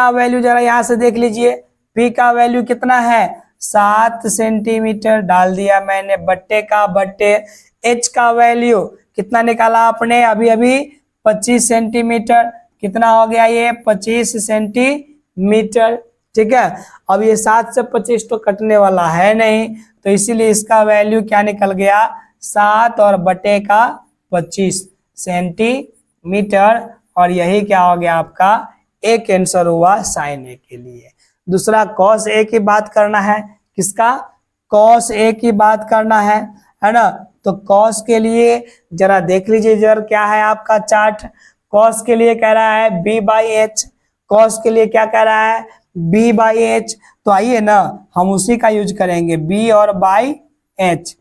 वैल्यू जरा यहां से देख लीजिए, P का वैल्यू कितना है, 7 सेंटीमीटर डाल दिया मैंने, बट्टे का बट्टे H का वैल्यू कितना निकाला आपने अभी अभी, 25 सेंटीमीटर, कितना हो गया ये, 25 सेंटीमीटर। ठीक है, अब ये 7 से 25 तो कटने वाला है नहीं, तो इसीलिए इसका वैल्यू क्या निकल गया, 7 और बटे का 25 सेंटीमीटर, और यही क्या हो गया आपका, एक आंसर हुआ साइन ए के लिए। दूसरा कॉस ए की बात करना है, किसका, कॉस ए की बात करना है ना, तो कॉस के लिए जरा देख लीजिए, जरा क्या है आपका चार्ट, कॉस के लिए कह रहा है b बाई एच, कॉस के लिए क्या कह रहा है, b बाई एच, तो आइए ना हम उसी का यूज करेंगे, b और बाई एच।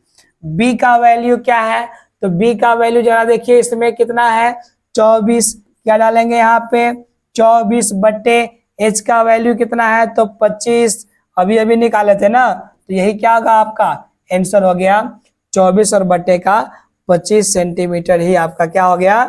b का वैल्यू क्या है, तो b का वैल्यू जरा देखिए इसमें कितना है, 24, क्या डालेंगे यहाँ पे, 24 बट्टे h का वैल्यू कितना है, तो 25, अभी अभी निकाले थे ना, तो यही क्या होगा आपका आंसर हो गया, 24 और बट्टे का 25 सेंटीमीटर ही आपका क्या हो गया,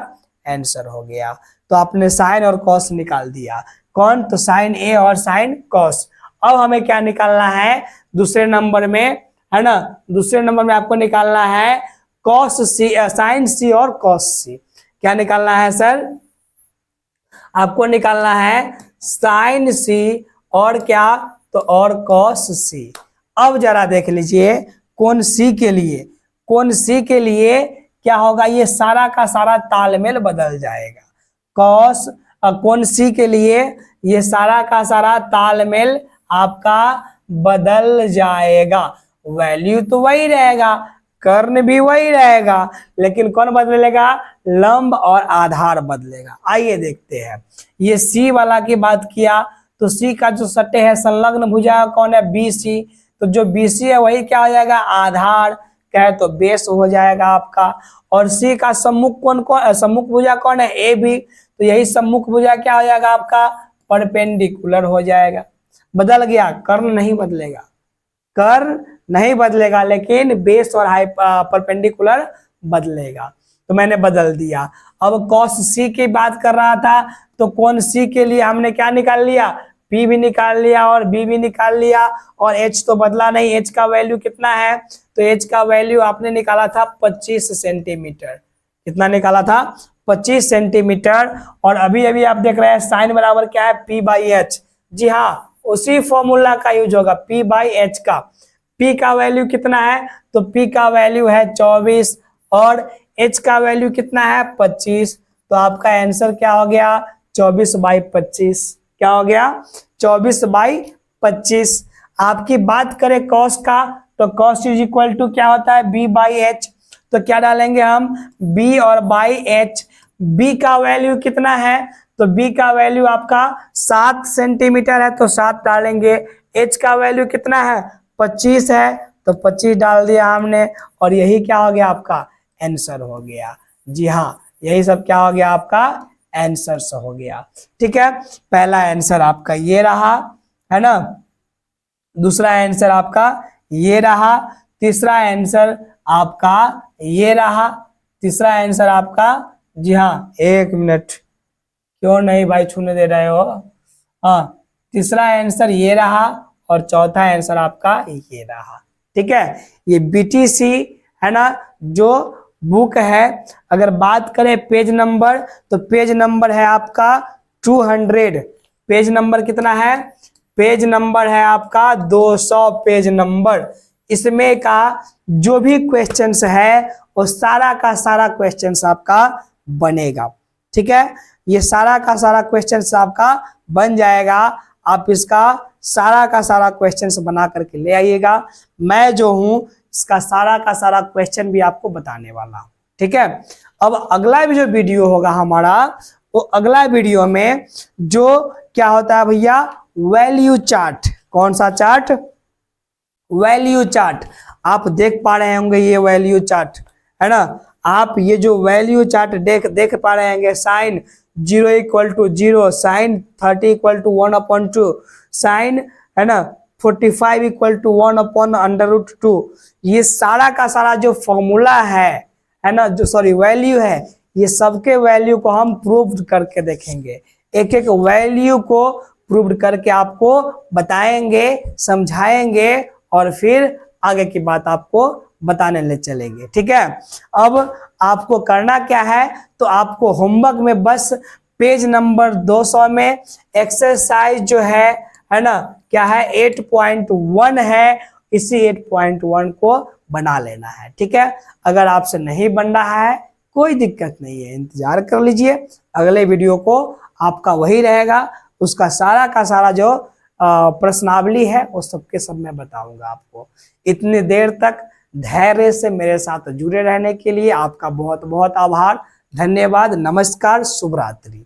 आंसर हो गया। तो आपने साइन और कॉस निकाल दिया, कौन, तो साइन ए और साइन कॉस। अब हमें क्या निकालना है दूसरे नंबर में, है ना, दूसरे नंबर में आपको निकालना है कॉस सी, साइन सी और कॉस सी। क्या निकालना है सर, आपको निकालना है साइन सी और क्या, तो और कॉस सी। अब जरा देख लीजिए कोण सी के लिए, कोण सी के लिए क्या होगा, ये सारा का सारा तालमेल बदल जाएगा, कॉस कोण सी के लिए ये सारा का सारा तालमेल आपका बदल जाएगा, वैल्यू तो वही रहेगा, कर्ण भी वही रहेगा, लेकिन कौन बदलेगा, लंब और आधार बदलेगा। आइए देखते हैं, ये सी वाला की बात किया, तो सी का जो सट्टे है संलग्न भुजा कौन है, बी सी, तो जो बी सी है वही क्या हो जाएगा, आधार, कहे तो बेस हो जाएगा आपका। और सी का सम्मुख कौन कौन, सम्मुख भुजा कौन है, ए बी, तो यही सम्मुख भुजा क्या हो जाएगा आपका, परपेंडिकुलर हो जाएगा। बदल गया, कर्ण नहीं बदलेगा, कर्ण नहीं बदलेगा, लेकिन बेस और परपेंडिकुलर बदलेगा, तो मैंने बदल दिया। अब कॉस सी की बात कर रहा था, तो कोण सी के लिए हमने क्या निकाल लिया, P भी निकाल लिया और B भी निकाल लिया, और H तो बदला नहीं, H का वैल्यू कितना है, तो H का वैल्यू आपने निकाला था 25 सेंटीमीटर, कितना निकाला था, 25 सेंटीमीटर। और अभी अभी आप देख रहे हैं साइन बराबर क्या है, P बाई एच, जी हाँ उसी फॉर्मूला का यूज होगा, P बाई एच का। P का वैल्यू कितना है, तो P का वैल्यू है 24 और H का वैल्यू कितना है 25, तो आपका आंसर क्या हो गया, 24/25, क्या हो गया, 24/25। आपकी बात करें कॉस का, तो कॉस इज इक्वल टू क्या होता है, b बाई एच, तो क्या डालेंगे हम, b और बाई एच। b का वैल्यू कितना है, तो b का वैल्यू आपका 7 सेंटीमीटर है, तो 7 डालेंगे। h का वैल्यू कितना है, 25 है, तो 25 डाल दिया हमने, और यही क्या हो गया आपका आंसर हो गया। जी हाँ, यही सब क्या हो गया आपका आंसर हो गया। ठीक है, पहला आंसर आपका ये रहा, है ना, दूसरा आंसर आपका ये रहा, तीसरा आंसर आपका ये रहा, तीसरा आंसर आपका जी हाँ, 1 मिनट, क्यों नहीं भाई छूने दे रहे हो। हाँ, तीसरा आंसर ये रहा और चौथा आंसर आपका ये रहा। ठीक है, ये बीटीसी है ना, जो बुक है, अगर बात करें पेज नंबर, तो पेज नंबर है आपका 200। पेज नंबर कितना है? पेज नंबर है आपका 200 पेज नंबर। इसमें का जो भी क्वेश्चंस है वो सारा का सारा क्वेश्चंस आपका बनेगा। ठीक है, ये सारा का सारा क्वेश्चंस आपका बन जाएगा। आप इसका सारा का सारा क्वेश्चंस बना करके ले आइएगा। मैं जो हूं इसका सारा का सारा क्वेश्चन भी आपको बताने वाला हूं। ठीक है, अब अगला भी जो वीडियो होगा हमारा, वो अगला वीडियो में जो क्या होता है भैया, वैल्यू चार्ट। कौन सा चार्ट? Value chart. आप देख पा रहे होंगे ये वैल्यू चार्ट है ना। आप ये जो वैल्यू चार्ट देख पा रहे होंगे, साइन 0 = 0, साइन 30 = 1/2, साइन है ना 45 = 1/√2। ये सारा का सारा जो फॉर्मूला है ना, जो सॉरी वैल्यू है, ये सबके वैल्यू को हम प्रूव करके देखेंगे। एक एक वैल्यू को प्रूव करके आपको बताएंगे, समझाएंगे और फिर आगे की बात आपको बताने ले चलेंगे। ठीक है, अब आपको करना क्या है, तो आपको होमवर्क में बस पेज नंबर 200 में एक्सरसाइज जो है ना, क्या है 8.1 है, इसी 8.1 को बना लेना है। ठीक है, अगर आपसे नहीं बन रहा है कोई दिक्कत नहीं है, इंतजार कर लीजिए, अगले वीडियो को आपका वही रहेगा, उसका सारा का सारा जो प्रश्नावली है वो सबके सब मैं बताऊंगा आपको। इतनी देर तक धैर्य से मेरे साथ जुड़े रहने के लिए आपका बहुत बहुत आभार, धन्यवाद, नमस्कार, शुभ रात्रि।